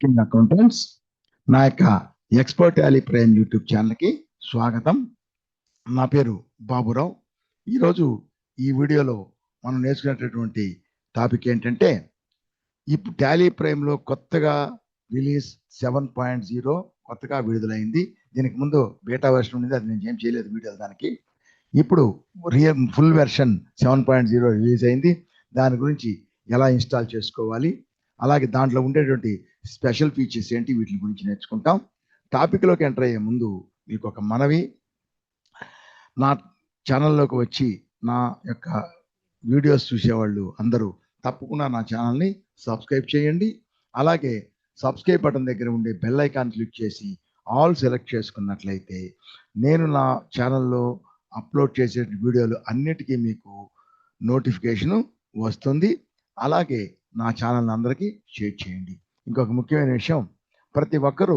Working accountants నా యొక్క expert Tally prime YouTube ఛానల్కి స్వాగతం. నా పేరు బాబురావు. ఈరోజు ఈ వీడియోలో మనం నేర్చుకునేటటువంటి టాపిక్ ఏంటంటే, ఇప్పుడు టాలీ ప్రైమ్లో కొత్తగా రిలీజ్ 7.0 కొత్తగా విడుదలైంది. దీనికి ముందు బీటా వెర్షన్ ఉండేది, అది నేను ఏం చేయలేదు వీడియోలు దానికి. ఇప్పుడు ఫుల్ వెర్షన్ 7.0 రిలీజ్ అయింది. దాని గురించి ఎలా ఇన్స్టాల్ చేసుకోవాలి, అలాగే దాంట్లో ఉండేటువంటి స్పెషల్ ఫీచర్స్ ఏంటి, వీటి గురించి నేర్చుకుంటాం. టాపిక్లోకి ఎంటర్ అయ్యే ముందు మీకు ఒక మనవి, నా ఛానల్లోకి వచ్చి నా యొక్క వీడియోస్ చూసేవాళ్ళు అందరూ తప్పకుండా నా ఛానల్ని సబ్స్క్రైబ్ చేయండి. అలాగే సబ్స్క్రైబ్ బటన్ దగ్గర ఉండే బెల్ ఐకాన్ క్లిక్ చేసి ఆల్ సెలెక్ట్ చేసుకున్నట్లయితే నేను నా ఛానల్లో అప్లోడ్ చేసే వీడియోలు అన్నిటికీ మీకు నోటిఫికేషను వస్తుంది. అలాగే నా ఛానల్ అందరికీ షేర్ చేయండి. ఇంకొక ముఖ్యమైన విషయం, ప్రతి ఒక్కరూ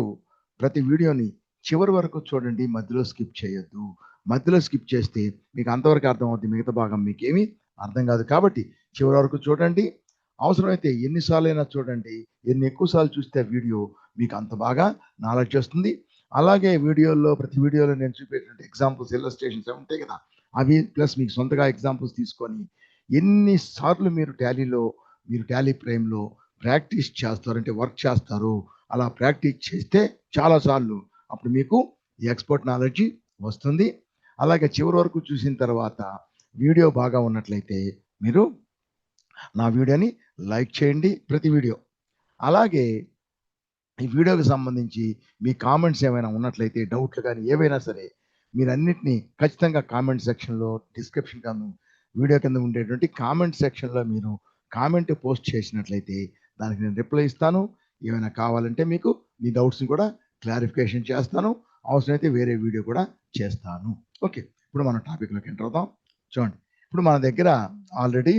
ప్రతి వీడియోని చివరి వరకు చూడండి, మధ్యలో స్కిప్ చేయొద్దు. మధ్యలో స్కిప్ చేస్తే మీకు అంతవరకు అర్థమవుతుంది, మిగతా భాగం మీకేమీ అర్థం కాదు. కాబట్టి చివరి వరకు చూడండి. అవసరమైతే ఎన్నిసార్లు అయినా చూడండి. ఎన్ని ఎక్కువసార్లు చూస్తే వీడియో మీకు అంత బాగా నాలెడ్జ్ వస్తుంది. అలాగే వీడియోలో ప్రతి వీడియోలో నేను చూపేటువంటి ఎగ్జాంపుల్స్, ఇల్లస్ట్రేషన్స్ ఉంటాయి కదా, అవి ప్లస్ మీకు సొంతగా ఎగ్జాంపుల్స్ తీసుకొని ఎన్నిసార్లు మీరు టాలీ ప్రైమ్లో ప్రాక్టీస్ చేస్తారు, అంటే వర్క్ చేస్తారు, అలా ప్రాక్టీస్ చేస్తే చాలాసార్లు అప్పుడు మీకు ఎక్స్పర్ట్ నాలెడ్జ్ వస్తుంది. అలాగే చివరి వరకు చూసిన తర్వాత వీడియో బాగా ఉన్నట్లయితే మీరు నా వీడియోని లైక్ చేయండి, ప్రతి వీడియో. అలాగే ఈ వీడియోకి సంబంధించి మీ కామెంట్స్ ఏమైనా ఉన్నట్లయితే, డౌట్లు కానీ ఏవైనా సరే, మీరు అన్నిటినీ ఖచ్చితంగా కామెంట్ సెక్షన్లో, డిస్క్రిప్షన్ కింద వీడియో కింద ఉండేటువంటి కామెంట్ సెక్షన్లో మీరు కామెంట్ పోస్ట్ చేసినట్లయితే దానికి నేను రిప్లై ఇస్తాను. ఏమైనా కావాలంటే మీకు మీ డౌట్స్ని కూడా క్లారిఫికేషన్ చేస్తాను. అవసరమైతే వేరే వీడియో కూడా చేస్తాను. ఓకే, ఇప్పుడు మనం టాపిక్లోకి ఎంటర్ అవుతాం. చూడండి, ఇప్పుడు మన దగ్గర ఆల్రెడీ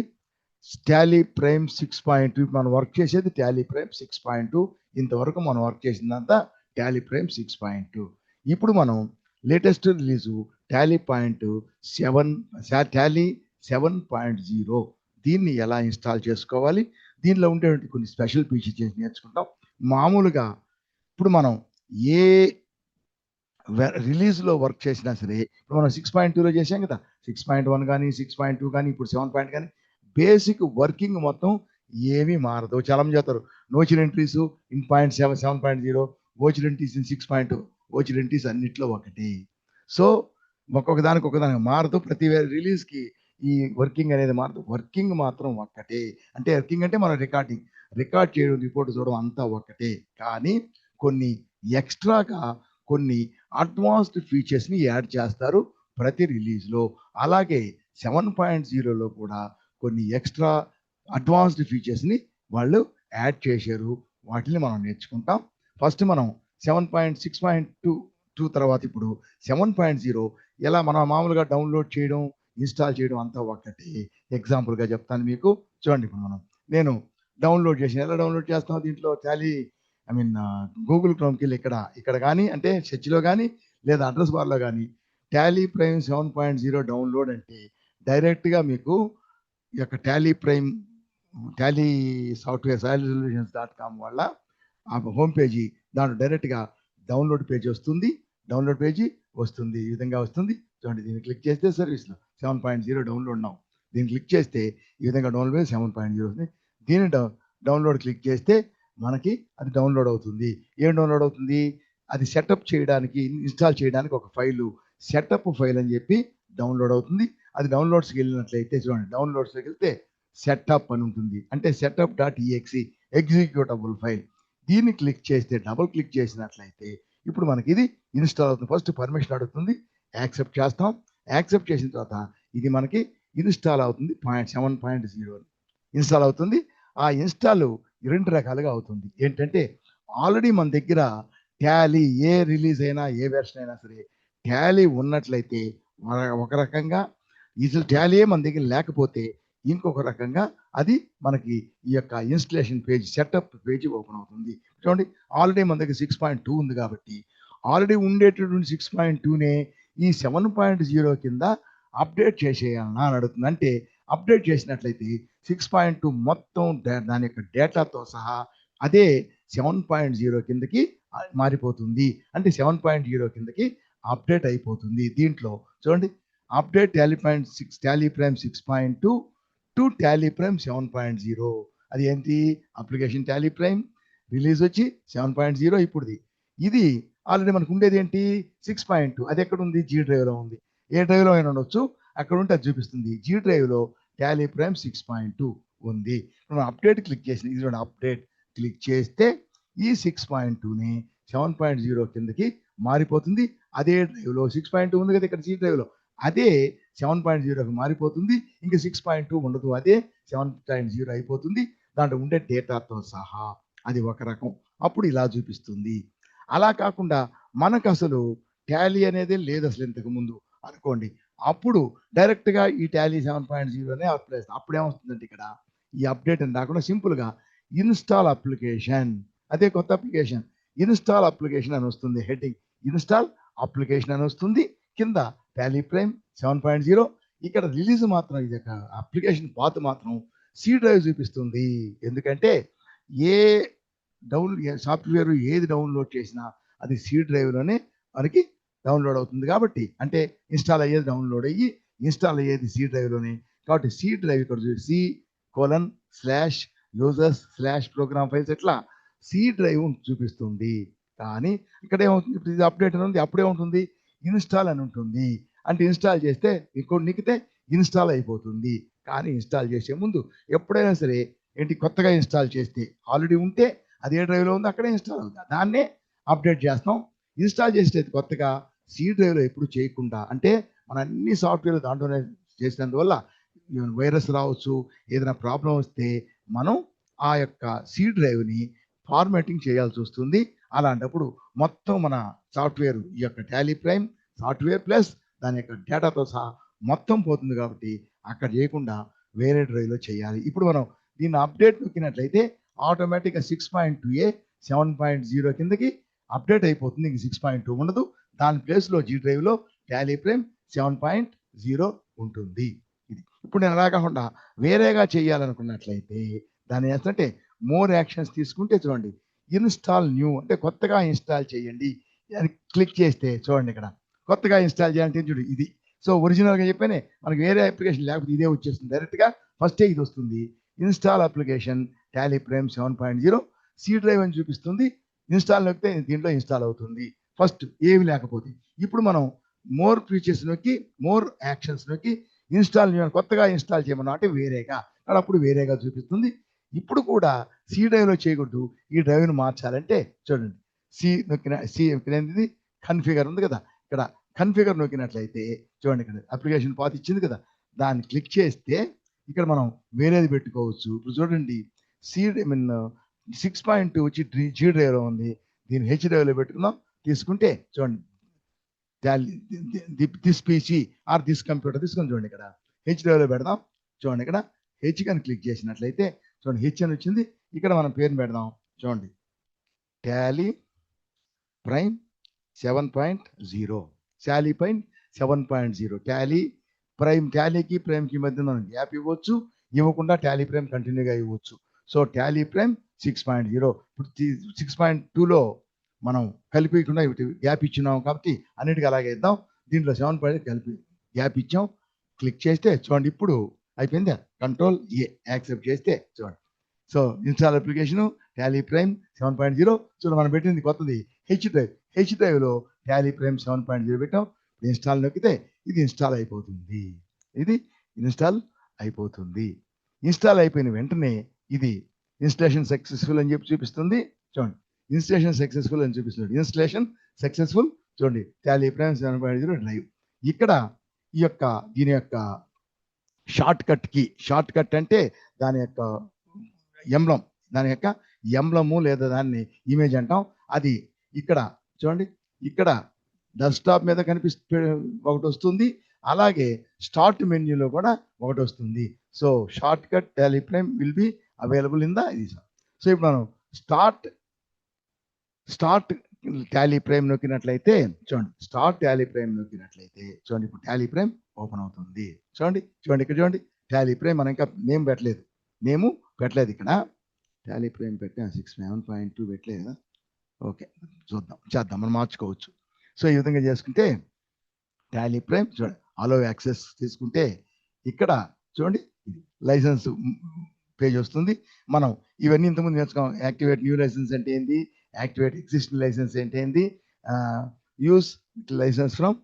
టాలీ ప్రైమ్ 6.2 మనం వర్క్ చేసేది టాలీ ప్రైమ్ 6.2. ఇంతవరకు మనం వర్క్ చేసిందంతా టాలీ ప్రైమ్ 6.2. ఇప్పుడు మనం లేటెస్ట్ రిలీజు టాలీ 7.0 దీన్ని ఎలా ఇన్స్టాల్ చేసుకోవాలి, దీనిలో ఉండేటువంటి కొన్ని స్పెషల్ ఫీచర్స్ నేర్చుకుంటాం. మామూలుగా ఇప్పుడు మనం ఏ రిలీజ్లో వర్క్ చేసినా సరే, ఇప్పుడు మనం 6.2లో చేసాం కదా, 6.1 కానీ 6.2 కానీ ఇప్పుడు 7 కానీ బేసిక్ వర్కింగ్ మొత్తం ఏమీ మారదు. చాలా మంది చెప్తారు voucher entries in 7.0, voucher entries in 6.2. Voucher entries అన్నిట్లో ఒకటి. సో ఒక్కొక్క దానికి మారదు. ప్రతి రిలీజ్కి ఈ వర్కింగ్ అనేది మారదు. వర్కింగ్ మాత్రం ఒక్కటే. అంటే వర్కింగ్ అంటే మనం రికార్డ్ చేయడం, రిపోర్ట్ చూడడం అంతా ఒక్కటే. కానీ కొన్ని ఎక్స్ట్రాగా కొన్ని అడ్వాన్స్డ్ ఫీచర్స్ని యాడ్ చేస్తారు ప్రతి రిలీజ్లో. అలాగే 7.0లో కూడా కొన్ని ఎక్స్ట్రా అడ్వాన్స్డ్ ఫీచర్స్ని వాళ్ళు యాడ్ చేశారు. వాటిని మనం నేర్చుకుంటాం. ఫస్ట్ మనం 7.6.2 తర్వాత ఇప్పుడు 7.0 ఎలా మనం మామూలుగా డౌన్లోడ్ చేయడం, ఇన్స్టాల్ చేయడం అంతా ఒక్కటే. ఎగ్జాంపుల్గా చెప్తాను మీకు. చూడండి, ఇప్పుడు నేను డౌన్లోడ్ చేసిన, ఎలా డౌన్లోడ్ చేస్తాం, దీంట్లో టాలీ గూగుల్ క్రోమ్కి వెళ్ళి ఇక్కడ కానీ, అంటే సెర్చ్లో కానీ లేదా అడ్రస్ బార్లో కానీ టాలీ ప్రైమ్ 7.0 డౌన్లోడ్ అంటే డైరెక్ట్గా మీకు ఈ యొక్క టాలీ సాఫ్ట్వేర్ solutions.com వల్ల ఆ హోమ్ పేజీ, దాంట్లో డైరెక్ట్గా డౌన్లోడ్ పేజీ వస్తుంది. ఈ విధంగా వస్తుంది. చూడండి, దీన్ని క్లిక్ చేస్తే సర్వీస్లో 7.0 డౌన్లోడ్ నౌ. దీన్ని క్లిక్ చేస్తే ఈ విధంగా డౌన్లోడ్ 7.0 వస్తుంది. దీన్ని డౌన్లోడ్ క్లిక్ చేస్తే మనకి అది డౌన్లోడ్ అవుతుంది. ఏం డౌన్లోడ్ అవుతుంది, అది సెటప్ చేయడానికి, ఇన్స్టాల్ చేయడానికి ఒక ఫైలు, సెటప్ ఫైల్ అని చెప్పి డౌన్లోడ్ అవుతుంది. అది డౌన్లోడ్స్కి వెళ్ళినట్లయితే చూడండి, డౌన్లోడ్స్కి వెళ్తే సెటప్ అని ఉంటుంది. అంటే setup.exe ఎగ్జిక్యూటబుల్ ఫైల్. దీన్ని క్లిక్ చేస్తే, డబుల్ క్లిక్ చేసినట్లయితే ఇప్పుడు మనకి ఇది ఇన్స్టాల్ అవుతుంది. ఫస్ట్ పర్మిషన్ అడుగుతుంది, యాక్సెప్ట్ చేస్తాం. యాక్సెప్ట్ చేసిన తర్వాత ఇది మనకి ఇన్స్టాల్ అవుతుంది. 7.0 ఇన్స్టాల్ అవుతుంది. ఆ ఇన్స్టాల్ రెండు రకాలుగా అవుతుంది. ఏంటంటే, ఆల్రెడీ మన దగ్గర టాలీ ఏ రిలీజ్ అయినా, ఏ వెర్షన్ అయినా సరే టాలీ ఉన్నట్లయితే ఒక రకంగా, ఇది టాలీ మన దగ్గర లేకపోతే ఇంకొక రకంగా అది మనకి ఈ యొక్క installation page, setup page open అవుతుంది. చూడండి, ఆల్రెడీ మన దగ్గర 6.2 ఉంది కాబట్టి ఆల్రెడీ ఉండేటటువంటి 6.2నే ఈ 7.0 కింద అప్డేట్ చేసేయాలన్నా అని అడుగుతుంది. అంటే అప్డేట్ చేసినట్లయితే 6.2 మొత్తం దాని యొక్క డేటాతో సహా అదే 7.0 కిందకి మారిపోతుంది. అంటే 7.0 కిందకి అప్డేట్ అయిపోతుంది. దీంట్లో చూడండి, update Tally prime 6.2 to Tally Prime 7.0. అది ఏంటి? అప్లికేషన్ టాలీ ప్రైమ్ రిలీజ్ వచ్చి 7.0 ఇప్పుడుది. ఇది ఆల్రెడీ మనకు ఉండేది ఏంటి? 6.2. అది ఎక్కడ ఉంది? జీ డ్రైవ్లో ఉంది. ఏ డ్రైవ్లో అయినా ఉండొచ్చు, అక్కడ ఉంటే అది చూపిస్తుంది. జీ డ్రైవ్లో టాలీ ప్రైమ్ 6.2 ఉంది. మనం అప్డేట్ క్లిక్ చేసి, ఇది అప్డేట్ క్లిక్ చేస్తే ఈ 6.2ని 7.0 కిందకి మారిపోతుంది. అదే డ్రైవ్లో 6.2 ఉంది కదా ఇక్కడ జీ డ్రైవ్లో, అదే 7.0కి మారిపోతుంది. ఇంకా 6.2 ఉండదు, అదే 7.0 అయిపోతుంది. దాంట్లో ఉండే డేటాతో సహా. అది ఒక రకం. అప్పుడు ఇలా చూపిస్తుంది. అలా కాకుండా మనకు అసలు టాలీ అనేది లేదు అసలు ఇంతకు ముందు అనుకోండి, అప్పుడు డైరెక్ట్గా ఈ టాలీ 7.0నే అప్లై చేస్తాం. అప్పుడు ఏమవుతుందంటే ఇక్కడ ఈ అప్డేట్ అని రాకుండా సింపుల్గా ఇన్స్టాల్ అప్లికేషన్, అదే కొత్త అప్లికేషన్, ఇన్స్టాల్ అప్లికేషన్ అని వస్తుంది. హెడ్డింగ్ ఇన్స్టాల్ అప్లికేషన్ అని వస్తుంది. కింద టాలీ ప్రైమ్ 7.0. ఇక్కడ రిలీజ్ మాత్రం ఇది అప్లికేషన్ పాత్ మాత్రం సి డ్రైవ్ చూపిస్తుంది. ఎందుకంటే ఏ సాఫ్ట్వేర్ ఏది డౌన్లోడ్ చేసినా అది సి డ్రైవ్లోనే మనకి డౌన్లోడ్ అవుతుంది. కాబట్టి అంటే ఇన్స్టాల్ అయ్యేది డౌన్లోడ్ అయ్యి ఇన్స్టాల్ అయ్యేది సి డ్రైవ్లోనే. కాబట్టి సి డ్రైవ్ ఇక్కడ C:/users/program files ఎట్లా సి డ్రైవ్ చూపిస్తుంది. కానీ ఇక్కడ ఏమవుతుంది? ఇప్పుడు ఇది అప్డేట్ అని ఉంది, అప్పుడే ఉంటుంది ఇన్స్టాల్ అని ఉంటుంది. అంటే ఇన్స్టాల్ చేస్తే ఇంకోటి నిక్కితే ఇన్స్టాల్ అయిపోతుంది. కానీ ఇన్స్టాల్ చేసే ముందు ఎప్పుడైనా సరే ఏంటి, కొత్తగా ఇన్స్టాల్ చేస్తే ఆల్రెడీ ఉంటే అది ఏ డ్రైవ్లో ఉందో అక్కడే ఇన్స్టాల్ అవుతుంది. దాన్నే అప్డేట్ చేస్తాం. ఇన్స్టాల్ చేసేది కొత్తగా సి డ్రైవ్లో ఎప్పుడు చేయకుండా, అంటే మన అన్ని సాఫ్ట్వేర్లు దాంట్లోనే చేసినందువల్ల వైరస్ రావచ్చు, ఏదైనా ప్రాబ్లం వస్తే మనం ఆ యొక్క సి డ్రైవ్ని ఫార్మాటింగ్ చేయాల్సి వస్తుంది. అలాంటప్పుడు మొత్తం మన సాఫ్ట్వేర్, ఈ యొక్క టాలీ ప్రైమ్ సాఫ్ట్వేర్ ప్లస్ దాని యొక్క డేటాతో సహా మొత్తం పోతుంది. కాబట్టి అక్కడ చేయకుండా వేరే డ్రైవ్లో చేయాలి. ఇప్పుడు మనం దీన్ని అప్డేట్ నొక్కినట్లయితే ఆటోమేటిక్గా 6.2a 7.0 కిందకి అప్డేట్ అయిపోతుంది. ఇంక 6.2 ఉండదు. దాని ప్లేస్లో జీ డ్రైవ్లో టాలీ ప్రైమ్ 7.0 ఉంటుంది. ఇది ఇప్పుడు నేను అలా కాకుండా వేరేగా చేయాలనుకున్నట్లయితే దాన్ని ఏంటంటే మోర్ యాక్షన్స్ తీసుకుంటే చూడండి, ఇన్స్టాల్ న్యూ అంటే కొత్తగా ఇన్స్టాల్ చేయండి అని క్లిక్ చేస్తే చూడండి, ఇక్కడ కొత్తగా ఇన్స్టాల్ చేయాలంటే చూడు ఇది. సో ఒరిజినల్గా చెప్పానే మనకి వేరే అప్లికేషన్ లేకపోతే ఇదే వచ్చేస్తుంది. డైరెక్ట్గా ఫస్టే ఇది వస్తుంది. Install application Tally Prime 7.0 C drive అని చూపిస్తుంది. ఇన్స్టాల్ నొక్కితే దీంట్లో ఇన్స్టాల్ అవుతుంది ఫస్ట్ ఏమి లేకపోతే. ఇప్పుడు మనం మోర్ ఫీచర్స్ నొక్కి మోర్ యాక్షన్స్ నొక్కి ఇన్స్టాల్ కొత్తగా ఇన్స్టాల్ చేయమన్నా అంటే వేరేగా, అప్పుడు వేరేగా చూపిస్తుంది. ఇప్పుడు కూడా సి డ్రైవ్లో చేయకూడదు, ఈ డ్రైవ్ను మార్చాలంటే చూడండి, సి నొక్కినది కన్ఫిగర్ ఉంది కదా, ఇక్కడ కన్ఫిగర్ నొక్కినట్లయితే చూడండి, ఇక్కడ అప్లికేషన్ పాత్ ఇచ్చింది కదా, దాన్ని క్లిక్ చేస్తే ఇక్కడ మనం వేరేది పెట్టుకోవచ్చు. ఇప్పుడు చూడండి, 6.2 వచ్చి జీ డ్రైవ్లో ఉంది, దీన్ని హెచ్ డ్రైవ్లో పెట్టుకుందాం. తీసుకుంటే చూడండి, this PC are this computer తీసుకొని చూడండి, ఇక్కడ హెచ్ డ్రైవ్లో పెడదాం. చూడండి, ఇక్కడ హెచ్ అని క్లిక్ చేసినట్లయితే చూడండి హెచ్ అని వచ్చింది. ఇక్కడ మనం పేరుని పెడదాం. చూడండి, Tally Prime 7.0, Tally Prime 7.0. Tally Prime, టాలీకి ప్రైమ్కి మధ్య మనం గ్యాప్ ఇవ్వచ్చు, ఇవ్వకుండా టాలీ ప్రైమ్ కంటిన్యూగా ఇవ్వచ్చు. So Tally Prime 6.0. ఇప్పుడు 6.2లో మనం కలిపికుండా గ్యాప్ ఇచ్చినాం కాబట్టి అన్నిటికీ అలాగే ఇద్దాం. దీంట్లో 7.0 కలిపి గ్యాప్ ఇచ్చాం. క్లిక్ చేస్తే చూడండి, ఇప్పుడు అయిపోయింది. కంట్రోల్ ఏ యాక్సెప్ట్ చేస్తే చూడండి, so install application Tally Prime 7.0. చూడండి, మనం పెట్టింది కొత్తది హెచ్ డ్రైవ్. హెచ్ డ్రైవ్లో టాలీ ప్రైమ్ 7.0 పెట్టాం. ఇన్స్టాల్ నొక్కితే ఇది ఇన్స్టాల్ అయిపోతుంది. ఇది ఇన్స్టాల్ అయిపోతుంది. ఇన్స్టాల్ అయిపోయిన వెంటనే ఇది ఇన్స్టలేషన్ సక్సెస్ఫుల్ అని చెప్పి చూపిస్తుంది. చూడండి, ఇన్స్టలేషన్ సక్సెస్ఫుల్ అని చూపిస్తుంది. Installation successful. చూడండి, టాలీ ప్రైమ్ 7.0 డ్రైవ్. ఇక్కడ ఈ యొక్క దీని యొక్క షార్ట్ కట్ అంటే దాని యొక్క ఎంబ్లం, దాని యొక్క ఎంబ్లము లేదా దాన్ని ఇమేజ్ అంటాం. అది ఇక్కడ చూడండి, ఇక్కడ డెస్క్టాప్ మీద ఒకటి వస్తుంది, అలాగే స్టార్ట్ మెన్యూలో కూడా ఒకటి వస్తుంది. So short cut Tally prime will be available in the ఇది. సో ఇప్పుడు మనం స్టార్ట్ టాలీ ప్రైమ్ నొక్కినట్లయితే చూడండి, స్టార్ట్ టాలీ ప్రైమ్ నొక్కినట్లయితే చూడండి, ఇప్పుడు టాలీ ప్రైమ్ ఓపెన్ అవుతుంది. చూడండి ఇక్కడ చూడండి, టాలీ ప్రైమ్ మనం ఇంకా నేమ్ పెట్టలేదు ఇక్కడ టాలీ ప్రైమ్ పెట్టా 7.2 పెట్టలేదు కదా. ఓకే, చేద్దాం మనం మార్చుకోవచ్చు. సో ఈ విధంగా చేసుకుంటే టాలీ ప్రైమ్ చూడండి, అలో యాక్సెస్ తీసుకుంటే ఇక్కడ చూడండి లైసెన్స్ పేజ్ వస్తుంది. మనం ఇవన్నీ ఇంతకుముందు నేర్చుకోం. యాక్టివేట్ న్యూ లైసెన్స్ అంటే ఏంది, యాక్టివేట్ ఎగ్జిస్టింగ్ లైసెన్స్ అంటే ఏంది, యూస్ లైసెన్స్ ఫ్రమ్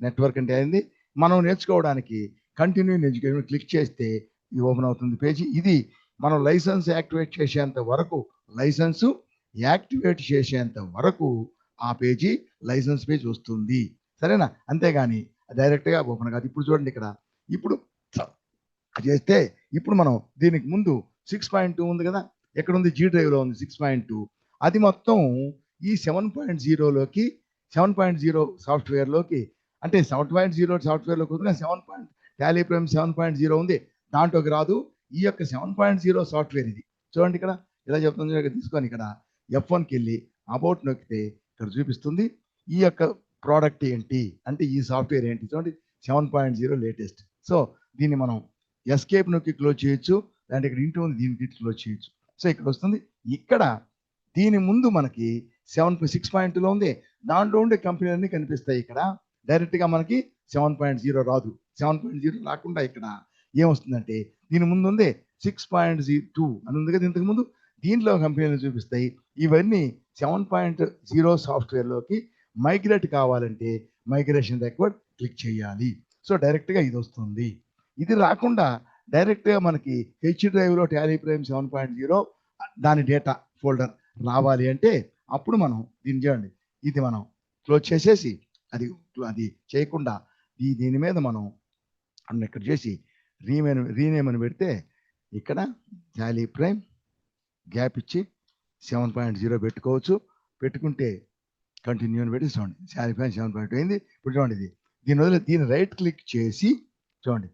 నెట్వర్క్ అంటే ఏంది, మనం నేర్చుకోవడానికి కంటిన్యూ ఎడ్యుకేషన్ క్లిక్ చేస్తే ఇది ఓపెన్ అవుతుంది పేజీ. ఇది మనం లైసెన్స్ యాక్టివేట్ చేసేంత వరకు, లైసెన్స్ యాక్టివేట్ చేసేంత వరకు ఆ పేజీ లైసెన్స్ పేజ్ వస్తుంది, సరేనా. అంతేగాని డైరెక్ట్గా ఓపెన్ కాదు. ఇప్పుడు చూడండి ఇక్కడ, ఇప్పుడు చేస్తే ఇప్పుడు మనం దీనికి ముందు 6.2 ఉంది కదా, ఎక్కడ ఉంది, జీ డ్రైవ్లో ఉంది 6.2. అది మొత్తం ఈ 7.0లోకి 7.0 సాఫ్ట్వేర్లోకి, అంటే 7.0 సాఫ్ట్వేర్లోకి ఉంది, 7. టాలీ ప్రైమ్ 7.0 ఉంది, దాంట్లోకి రాదు. ఈ యొక్క 7.0 సాఫ్ట్వేర్ ఇది చూడండి ఇక్కడ ఇలా చెప్తుంది. తీసుకొని ఇక్కడ F1కి వెళ్ళి అబౌట్ నొక్కితే ఇక్కడ చూపిస్తుంది ఈ యొక్క ప్రోడక్ట్ ఏంటి అంటే ఈ సాఫ్ట్వేర్ ఏంటి చూడండి, 7.0 లేటెస్ట్. సో దీన్ని మనం ఎస్కేప్ నొక్కి క్లోజ్ చేయొచ్చు, లేదంటే ఇక్కడ ఇంటూ ఉంది దీనికి క్లోజ్ చేయొచ్చు. సో ఇక్కడ వస్తుంది. ఇక్కడ దీని ముందు మనకి 6.2లో ఉంది, దాంట్లో ఉండే కంపెనీలన్నీ కనిపిస్తాయి. ఇక్కడ డైరెక్ట్గా మనకి 7.0 రాదు. 7.0 రాకుండా ఇక్కడ ఏమొస్తుందంటే దీని ముందు ఉంది 6.2 అని ఉంది కదా ఇంతకు ముందు, దీంట్లో కంపెనీలు చూపిస్తాయి. ఇవన్నీ 7.0 సాఫ్ట్వేర్లోకి మైగ్రేట్ కావాలంటే మైగ్రేషన్ రిక్వైర్డ్ క్లిక్ చేయాలి. సో డైరెక్ట్గా ఇది వస్తుంది. ఇది రాకుండా డైరెక్ట్గా మనకి హెచ్ డ్రైవ్లో టాలీ ప్రైమ్ 7.0 దాని డేటా ఫోల్డర్ రావాలి అంటే అప్పుడు మనం దీన్ని చేయండి, ఇది మనం క్లోజ్ చేసేసి అది చేయకుండా దీని మీద మనం ఇక్కడ చేసి రీనేమ్ అని పెడితే ఇక్కడ టాలీ ప్రైమ్ గ్యాప్ ఇచ్చి 7.0 పెట్టుకోవచ్చు. పెట్టుకుంటే కంటిన్యూ అని పెట్టి చూడండి టాలీ ప్రైమ్ 7.2 అయింది. ఇప్పుడు చూడండి దీని రైట్ క్లిక్ చేసి చూడండి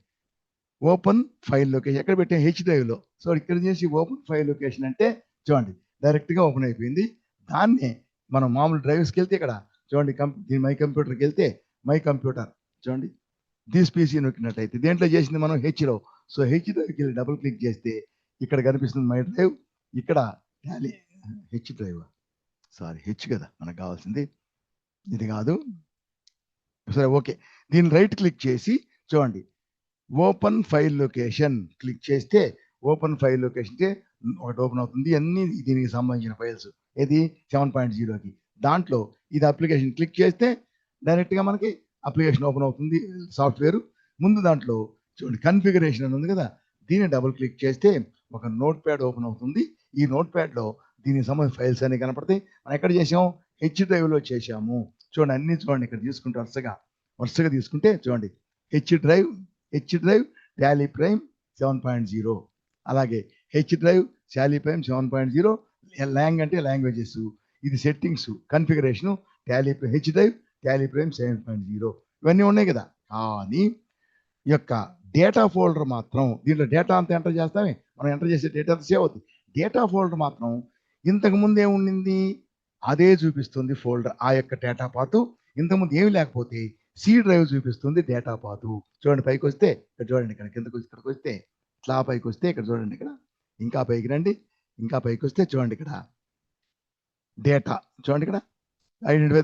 ఓపెన్ ఫైల్ లొకేషన్ ఎక్కడ పెట్టాం, హెచ్ డ్రైవ్లో. సో ఇక్కడ చేసి ఓపెన్ ఫైల్ లొకేషన్ అంటే చూడండి డైరెక్ట్గా ఓపెన్ అయిపోయింది. దాన్ని మనం మామూలు డ్రైవ్స్కి వెళ్తే ఇక్కడ చూడండి మై కంప్యూటర్కి వెళ్తే మై కంప్యూటర్ చూడండి దిస్ పీసీ నొక్కినట్టయితే దేంట్లో చేసింది మనం హెచ్లో. సో హెచ్ డ్రైవ్కి వెళ్ళి డబుల్ క్లిక్ చేస్తే ఇక్కడ కనిపిస్తుంది మై డ్రైవ్. ఇక్కడ Tally H drive, sorry H కదా మనకు కావాల్సింది, ఇది కాదు. సరే ఓకే, దీన్ని రైట్ క్లిక్ చేసి చూడండి ఓపెన్ ఫైల్ లొకేషన్ క్లిక్ చేస్తే ఓపెన్ ఫైల్ లొకేషన్ ఒకటి ఓపెన్ అవుతుంది. అన్ని దీనికి సంబంధించిన ఫైల్స్ ఏది 7.0కి. దాంట్లో ఇది అప్లికేషన్ క్లిక్ చేస్తే డైరెక్ట్గా మనకి అప్లికేషన్ ఓపెన్ అవుతుంది సాఫ్ట్వేర్. ముందు దాంట్లో చూడండి కన్ఫిగరేషన్ అని ఉంది కదా, దీన్ని డబుల్ క్లిక్ చేస్తే ఒక నోట్ ప్యాడ్ ఓపెన్ అవుతుంది. ఈ నోట్ ప్యాడ్లో దీనికి సంబంధించిన ఫైల్స్ అన్ని కనపడతాయి. మనం ఎక్కడ చేసాము, హెచ్ డ్రైవ్లో చేసాము. చూడండి అన్ని చూడండి ఇక్కడ తీసుకుంటే వరుసగా తీసుకుంటే చూడండి హెచ్ డ్రైవ్ టాలీ ప్రైమ్ 7.0, అలాగే H drive Tally Prime 7.0. Long అంటే లాంగ్వేజెస్, ఇది settings configuration H drive Tally Prime 7.0 ఇవన్నీ ఉన్నాయి కదా. కానీ ఈ యొక్క డేటా ఫోల్డర్ మాత్రం దీంట్లో డేటా అంతా ఎంటర్ చేస్తామే, మనం ఎంటర్ చేసే డేటా సేవ్ అవుతుంది. డేటా ఫోల్డర్ మాత్రం ఇంతకు ముందు ఏముండింది అదే చూపిస్తుంది ఫోల్డర్, ఆ యొక్క డేటా పాతు. ఇంతకుముందు ఏమి లేకపోతే సి డ్రైవ్ చూపిస్తుంది డేటా పాతు. చూడండి పైకి వస్తే ఇక్కడ చూడండి, ఇక్కడ కిందకు ఇక్కడికి వస్తే ఇట్లా పైకి వస్తే ఇక్కడ చూడండి, ఇక్కడ ఇంకా పైకి రండి, ఇంకా పైకి వస్తే చూడండి ఇక్కడ డేటా చూడండి, ఇక్కడ ఐడెంటిఫై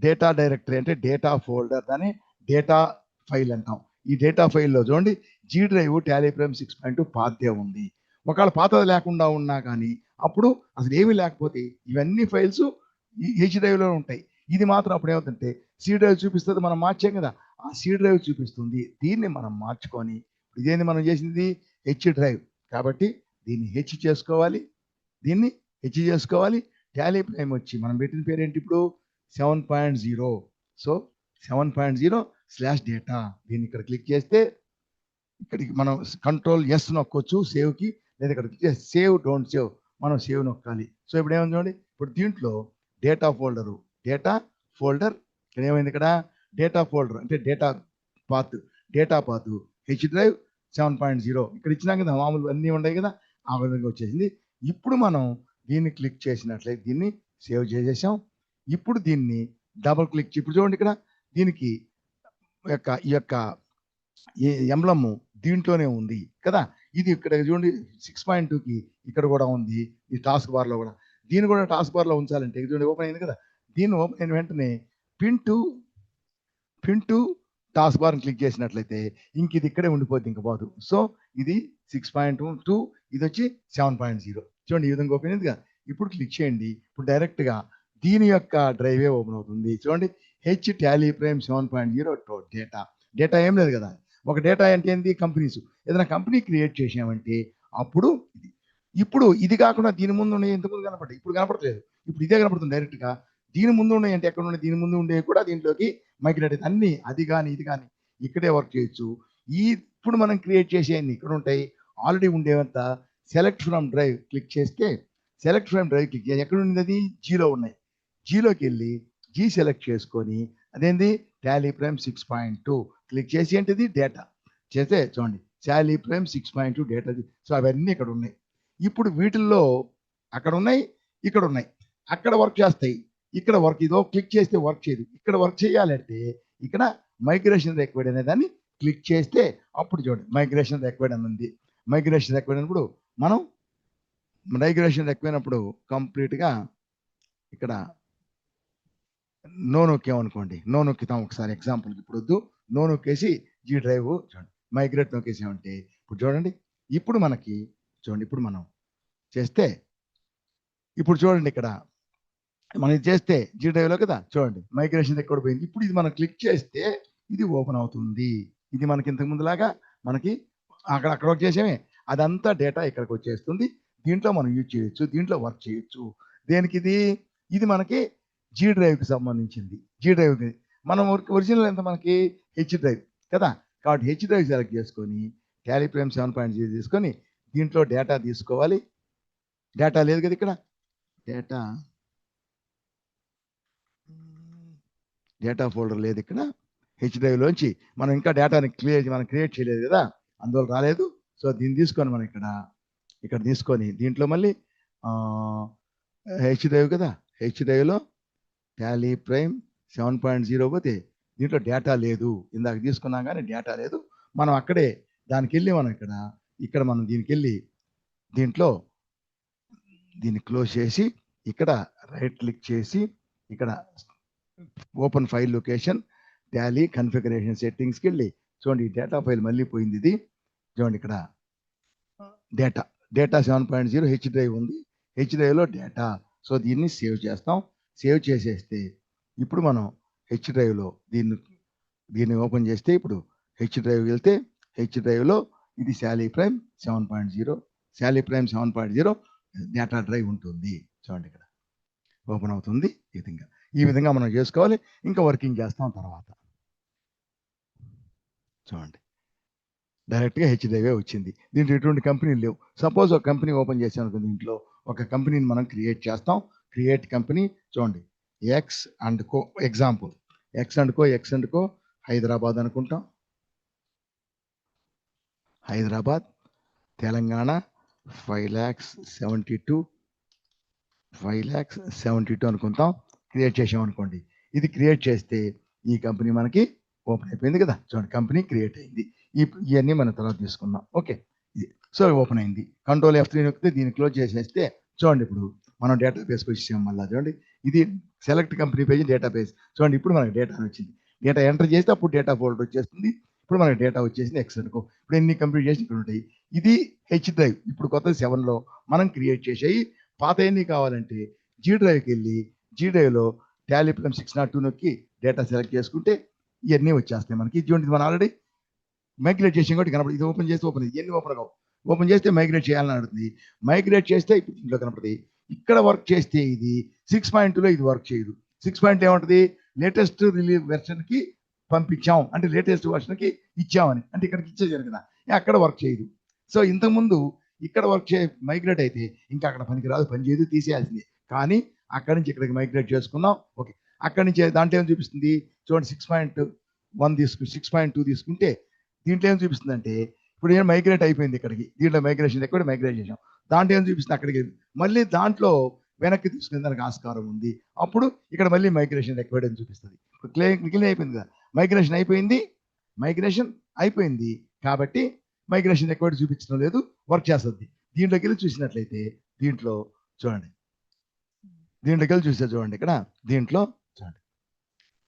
డేటా డైరెక్టరీ అంటే డేటా ఫోల్డర్, దాన్ని డేటా ఫైల్ అంటాం. ఈ డేటా ఫైల్లో చూడండి జీ డ్రైవ్ టాలీ ప్రైమ్ 6.2 పాతే ఉంది. ఒకవేళ పాతది లేకుండా ఉన్నా కానీ అప్పుడు అసలు ఏమీ లేకపోతే ఇవన్నీ ఫైల్స్ హెచ్ డ్రైవ్లో ఉంటాయి. ఇది మాత్రం అప్పుడు ఏమవుతుందంటే సి డ్రైవ్ చూపిస్తుంది, మనం మార్చాం కదా ఆ సి డ్రైవ్ చూపిస్తుంది. దీన్ని మనం మార్చుకొని ఇదేంది మనం చేసింది హెచ్ డ్రైవ్ కాబట్టి దీన్ని హెచ్ చేసుకోవాలి, దీన్ని హెచ్ చేసుకోవాలి. టాలీ ప్రైమ్ వచ్చి మనం పెట్టిన పేరు ఏంటి ఇప్పుడు 7.0. సో 7.0/data దీన్ని ఇక్కడ క్లిక్ చేస్తే ఇక్కడికి మనం కంట్రోల్ ఎస్ నొక్కొచ్చు సేవ్కి, లేదా ఇక్కడ క్లిక్ చేస్తే సేవ్ డోంట్ సేవ్ మనం సేవ్ నొక్కాలి. సో ఇప్పుడు ఏమైంది చూడండి, ఇప్పుడు దీంట్లో డేటా ఫోల్డర్ ఇక్కడ ఏమైంది, ఇక్కడ డేటా ఫోల్డర్ అంటే డేటా పాత్ హెచ్ డ్రైవ్ 7.0 ఇక్కడ ఇచ్చినా కదా మామూలు అన్నీ ఉన్నాయి కదా ఆ విధంగా వచ్చేసింది. ఇప్పుడు మనం దీన్ని క్లిక్ చేసినట్లయితే దీన్ని సేవ్ చేసేసాం. ఇప్పుడు దీన్ని డబుల్ క్లిక్ ఇప్పుడు చూడండి ఇక్కడ దీనికి ఈ యొక్క ఎంబ్లమ్ దీంట్లోనే ఉంది కదా. ఇది ఇక్కడ చూడండి 6.2కి ఇక్కడ కూడా ఉంది, ఈ టాస్క్ బార్లో కూడా. దీన్ని కూడా టాస్క్ బార్లో ఉంచాలంటే ఇది చూడండి ఓపెన్ అయింది కదా, దీన్ని ఓపెన్ అయిన వెంటనే pin to task bar click చేసినట్లయితే ఇంక ఇది ఇక్కడే ఉండిపోద్ది, ఇంక పోదు. సో ఇది 6.2, ఇది వచ్చి 7.0. చూడండి ఈ విధంగా ఓపెన్ అయింది కదా. ఇప్పుడు క్లిక్ చేయండి, ఇప్పుడు డైరెక్ట్గా దీని యొక్క డ్రైవే ఓపెన్ అవుతుంది. చూడండి హెచ్ టాలీ ప్రైమ్ 7.0 డేటా ఏం లేదు కదా. ఒక డేటా అంటే ఏంటి, కంపెనీస్. ఏదైనా కంపెనీ క్రియేట్ చేసామంటే అప్పుడు ఇది. ఇప్పుడు ఇది కాకుండా దీని ముందు ఉన్నాయి, ఇంతకుముందు కనపడ్డాయి, ఇప్పుడు కనపడలేదు. ఇప్పుడు ఇదే కనపడుతుంది డైరెక్ట్గా. దీని ముందు ఉన్నాయి అంటే ఎక్కడ ఉన్నాయి, దీని ముందు ఉండేవి కూడా దీంట్లోకి మైగ్రేట్ అయితే అన్ని అది కానీ ఇది కానీ ఇక్కడే వర్క్ చేయొచ్చు. ఇప్పుడు మనం క్రియేట్ చేసేవన్నీ ఇక్కడ ఉంటాయి. ఆల్రెడీ ఉండేవంతా సెలెక్ట్ ఫ్రమ్ డ్రైవ్ క్లిక్ చేస్తే, సెలెక్ట్ ఫ్రమ్ డ్రైవ్ క్లిక్ చేసి ఎక్కడ ఉంది, అది జీలో ఉన్నాయి. జీలోకి వెళ్ళి జీ సెలెక్ట్ చేసుకొని అదేంది టాలీ ప్రైమ్ 6.2 క్లిక్ చేసి ఏంటిది డేటా చేస్తే చూడండి టాలీ ప్రైమ్ 6.2 డేటా. సో అవన్నీ ఇక్కడ ఉన్నాయి. ఇప్పుడు వీటిల్లో అక్కడ ఉన్నాయి, ఇక్కడ ఉన్నాయి, అక్కడ వర్క్ చేస్తాయి, ఇక్కడ వర్క్ ఇదో క్లిక్ చేస్తే వర్క్ చేయదు. ఇక్కడ వర్క్ చేయాలంటే ఇక్కడ మైగ్రేషన్ రిక్వైర్డ్ అనే దాన్ని క్లిక్ చేస్తే అప్పుడు చూడండి మైగ్రేషన్ రిక్వైర్డ్ అని ఉంది. మైగ్రేషన్ రిక్వైర్డ్ అయినప్పుడు మనం మైగ్రేషన్ రిక్వైర్డ్ కంప్లీట్గా ఇక్కడ నో నొక్కామనుకోండి, నో నొక్కుతాం ఒకసారి ఎగ్జాంపుల్కి. ఇప్పుడు వద్దు, నో నొక్కేసి జీ డ్రైవ్ చూడండి మైగ్రేట్ నొక్కేసామంటే ఇప్పుడు చూడండి, ఇప్పుడు మనకి చూడండి, ఇప్పుడు మనం చేస్తే ఇప్పుడు చూడండి ఇక్కడ మనం ఇది చేస్తే జీ డ్రైవ్లో కదా, చూడండి మైగ్రేషన్ ఎక్కడ పోయింది. ఇప్పుడు ఇది మనం క్లిక్ చేస్తే ఇది ఓపెన్ అవుతుంది. ఇది మనకి ఇంతకు ముందులాగా మనకి అక్కడ వర్క్ చేసేమే అదంతా డేటా ఇక్కడికి వచ్చేస్తుంది. దీంట్లో మనం యూజ్ చేయొచ్చు, దీంట్లో వర్క్ చేయొచ్చు. దేనికి ఇది, ఇది మనకి జీ డ్రైవ్కి సంబంధించింది. జీ డ్రైవ్కి మనం ఒరిజినల్ ఎంత మనకి హెచ్ డ్రైవ్ కదా, కాబట్టి హెచ్ డ్రైవ్ సెలెక్ట్ చేసుకొని టాలీ ప్రైమ్ 7.0 తీసుకొని దీంట్లో డేటా తీసుకోవాలి. డేటా లేదు కదా ఇక్కడ, డేటా ఫోల్డర్ లేదు ఇక్కడ. హెచ్ డ్రైవ్లోంచి మనం ఇంకా డేటాని క్రియేట్ చేయలేదు కదా, అందువల్ల రాలేదు. సో దీన్ని తీసుకొని మనం ఇక్కడ తీసుకొని దీంట్లో మళ్ళీ హెచ్ డ్రైవ్ కదా, హెచ్ డ్రైవ్లో టాలీ ప్రైమ్ 7.0 పోతే దీంట్లో డేటా లేదు. ఇందాక తీసుకున్నాం కానీ డేటా లేదు. మనం అక్కడే దానికి వెళ్ళి మనం ఇక్కడ మనం దీనికి వెళ్ళి దీంట్లో దీన్ని క్లోజ్ చేసి ఇక్కడ రైట్ క్లిక్ చేసి ఇక్కడ open file location Tally configuration సెట్టింగ్స్కి వెళ్ళి చూడండి ఈ డేటా ఫైల్ మళ్ళీ పోయింది. ఇది చూడండి ఇక్కడ డేటా 7.0 హెచ్ డ్రైవ్ ఉంది, హెచ్ డ్రైవ్లో డేటా. సో దీన్ని సేవ్ చేస్తాం. సేవ్ చేసేస్తే ఇప్పుడు మనం హెచ్ డ్రైవ్లో దీన్ని ఓపెన్ చేస్తే ఇప్పుడు హెచ్ డ్రైవ్ వెళ్తే హెచ్ డ్రైవ్లో ఇది టాలీ ప్రైమ్ 7.0 డేటా డ్రైవ్ ఉంటుంది. చూడండి ఇక్కడ ఓపెన్ అవుతుంది. ఈ విధంగా మనం చేసుకోవాలి. ఇంకా వర్కింగ్ చేస్తాం తర్వాత. చూడండి డైరెక్ట్గా హెచ్ డ్రైవే వచ్చింది. దీంట్లో ఎటువంటి కంపెనీలు లేవు. సపోజ్ ఒక కంపెనీ ఓపెన్ చేసాం అనుకో, దీంట్లో ఒక కంపెనీని మనం క్రియేట్ చేస్తాం. క్రియేట్ కంపెనీ చూడండి X and co, example X and co Hyderabad అనుకుంటాం. హైదరాబాద్ తెలంగాణ 5,72 అనుకుంటాం. క్రియేట్ చేసాం అనుకోండి. ఇది క్రియేట్ చేస్తే ఈ కంపెనీ మనకి ఓపెన్ అయిపోయింది కదా. చూడండి కంపెనీ క్రియేట్ అయింది. ఇవన్నీ మనం తర్వాత తీసుకున్నాం. ఓకే, సో ఓపెన్ అయింది. కంట్రోల్ F3 నొక్కితే దీన్ని క్లోజ్ చేసేస్తే చూడండి ఇప్పుడు మనం డేటాబేస్కి వచ్చేసాం. మళ్ళీ చూడండి ఇది సెలెక్ట్ కంపెనీ పేజ్ డేటాబేస్. చూడండి ఇప్పుడు మనకి డేటా వచ్చింది. డేటా ఎంటర్ చేస్తే అప్పుడు డేటా ఫోల్డర్ వచ్చేస్తుంది. ఇప్పుడు మనకి డేటా వచ్చేసింది ఎక్స్ అనుకో. ఇప్పుడు ఎన్ని కంప్లీట్ చేసి ఇక్కడ ఉంటాయి. ఇది హెచ్ డ్రైవ్. ఇప్పుడు కొత్త 7లో మనం క్రియేట్ చేసేవి. పాత ఎన్ని కావాలంటే జీ డ్రైవ్కి వెళ్ళి జీ డ్రైవ్లో టాలీ ప్రైమ్ 602 నొక్కి డేటా సెలెక్ట్ చేసుకుంటే ఇవన్నీ వచ్చేస్తాయి మనకి. ఇటువంటిది మనం ఆల్రెడీ మైగ్రేట్ చేసాం కాబట్టి కనపడుతుంది. ఇది ఓపెన్ చేస్తే ఓపెన్, ఇవన్నీ ఓపెన్ కావు. ఓపెన్ చేస్తే మైగ్రేట్ చేయాలని అడుగుతుంది. మైగ్రేట్ చేస్తే ఇప్పుడు ఇంట్లో కనపడుతుంది. ఇక్కడ వర్క్ చేస్తే ఇది 6.2లో ఇది వర్క్ చేయదు. 6.2 ఏమంటుంది, లేటెస్ట్ రిలీజ్ వెర్షన్కి పంపించాం అంటే లేటెస్ట్ వెర్షన్కి ఇచ్చామని, అంటే ఇక్కడికి ఇచ్చేసారు కదా, అక్కడ వర్క్ చేయదు. సో ఇంతకుముందు ఇక్కడ వర్క్ మైగ్రేట్ అయితే ఇంకా అక్కడ పనికిరాదు, పని చేయదు, తీసేయాల్సింది. కానీ అక్కడి నుంచి ఇక్కడికి మైగ్రేట్ చేసుకున్నాం. ఓకే, అక్కడి నుంచి దాంట్లో ఏం చూపిస్తుంది చూడండి, 6.2 తీసుకుంటే దీంట్లో ఏం చూపిస్తుంది అంటే ఇప్పుడు ఏం మైగ్రేట్ అయిపోయింది ఇక్కడికి. దీంట్లో మైగ్రేషన్ ఎక్కడ మైగ్రేట్ చేసాం. దాంట్లో ఏం చూపిస్తుంది అక్కడికి మళ్ళీ దాంట్లో వెనక్కి తీసుకునే దానికి ఆస్కారం ఉంది. అప్పుడు ఇక్కడ మళ్ళీ మైగ్రేషన్ రిక్వైర్డ్ అని చూపిస్తుంది. ఇప్పుడు క్లీన్ అయిపోయింది కదా, మైగ్రేషన్ అయిపోయింది కాబట్టి మైగ్రేషన్ రిక్వైర్డ్ చూపించడం లేదు, వర్క్ చేస్తుంది. దీంట్లోకి వెళ్ళి చూసినట్లయితే దీంట్లో చూడండి, దీంట్లోకి వెళ్ళి చూస్తే చూడండి ఇక్కడ దీంట్లో చూడండి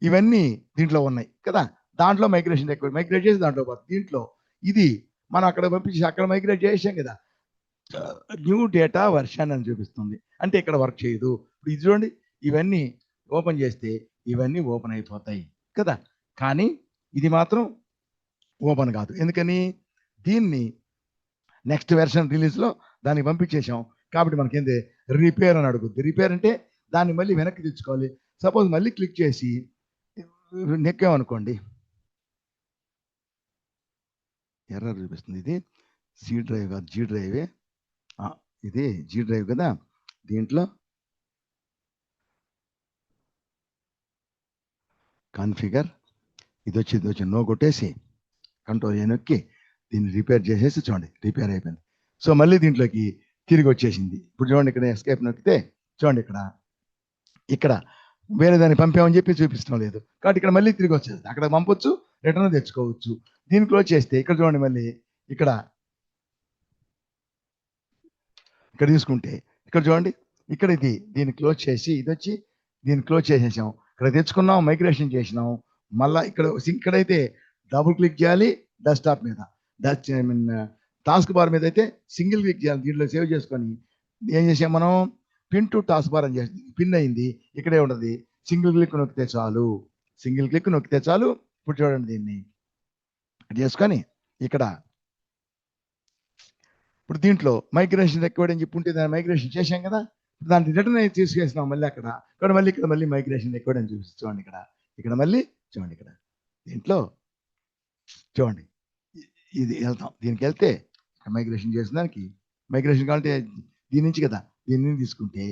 ఇవన్నీ దీంట్లో ఉన్నాయి కదా. దాంట్లో మైగ్రేషన్ రిక్వైర్డ్ మైగ్రేట్ చేసి దాంట్లో పోతుంది. దీంట్లో ఇది మనం అక్కడ పంపించి అక్కడ మైగ్రేట్ చేసాం కదా, న్యూ డేటా వర్షన్ అని చూపిస్తుంది, అంటే ఇక్కడ వర్క్ చేయదు. ఇప్పుడు ఇది చూడండి, ఇవన్నీ ఓపెన్ చేస్తే ఇవన్నీ ఓపెన్ అయిపోతాయి కదా, కానీ ఇది మాత్రం ఓపెన్ కాదు. ఎందుకని? దీన్ని నెక్స్ట్ వెర్షన్ రిలీజ్లో దాన్ని పంపించేసాం కాబట్టి మనకేంది రిపేర్ అని అడుగుద్ది. రిపేర్ అంటే దాన్ని మళ్ళీ వెనక్కి తెచ్చుకోవాలి. సపోజ్ మళ్ళీ క్లిక్ చేసి నెక్కామనుకోండి, ఎర్రర్ చూపిస్తుంది. ఇది సి డ్రైవ్ కాదు, జీ డ్రైవే. ఇది జీ డ్రైవ్ కదా. దీంట్లో కాన్ఫిగర్ ఇది వచ్చి నో కొట్టేసి కంట్రోల్ ఏ నొక్కి దీన్ని రిపేర్ చేసేసి చూడండి రిపేర్ అయిపోయింది. సో మళ్ళీ దీంట్లోకి తిరిగి వచ్చేసింది. ఇప్పుడు చూడండి ఇక్కడ ఎస్కేప్ నొక్కితే చూడండి ఇక్కడ వేరే దాన్ని పంపామని చెప్పి చూపిస్తడం లేదు కాబట్టి ఇక్కడ మళ్ళీ తిరిగి వచ్చేది. అక్కడ పంపొచ్చు, రిటర్న్ తెచ్చుకోవచ్చు. దీన్ని క్లోజ్ చేస్తే ఇక్కడ చూడండి మళ్ళీ ఇక్కడ తీసుకుంటే ఇక్కడ చూడండి ఇక్కడ దీన్ని క్లోజ్ చేసి ఇది వచ్చి దీన్ని క్లోజ్ చేసేసాం. ఇక్కడ తెచ్చుకున్నాం, మైగ్రేషన్ చేసినాం. మళ్ళీ ఇక్కడైతే డబుల్ క్లిక్ చేయాలి డెస్క్టాప్ మీద, టాస్క్ బార్ మీద అయితే సింగిల్ క్లిక్ చేయాలి. దీంట్లో సేవ్ చేసుకొని ఏం చేసాం మనం, పిన్ టు టాస్క్ బార్ అని చేసి పిన్ అయింది. ఇక్కడే ఉండదు, సింగిల్ క్లిక్ నొక్కితే చాలు, సింగిల్ క్లిక్ నొక్కితే చాలు. ఇప్పుడు చూడండి దీన్ని చేసుకొని ఇక్కడ ఇప్పుడు దీంట్లో మైగ్రేషన్ రిక్వైర్డ్ అని చెప్పి ఉంటే దాన్ని మైగ్రేషన్ చేసాం కదా, దాన్ని రిటర్న్ అయితే తీసుకేసినాం మళ్ళీ అక్కడ ఇక్కడ మళ్ళీ మైగ్రేషన్ రిక్వైర్డ్ అని చూడండి ఇక్కడ మళ్ళీ చూడండి ఇక్కడ దీంట్లో చూడండి ఇది వెళ్తాం. దీనికి వెళ్తే మైగ్రేషన్ చేసిన దానికి మైగ్రేషన్ కావాలంటే దీని నుంచి కదా, దీన్ని తీసుకుంటే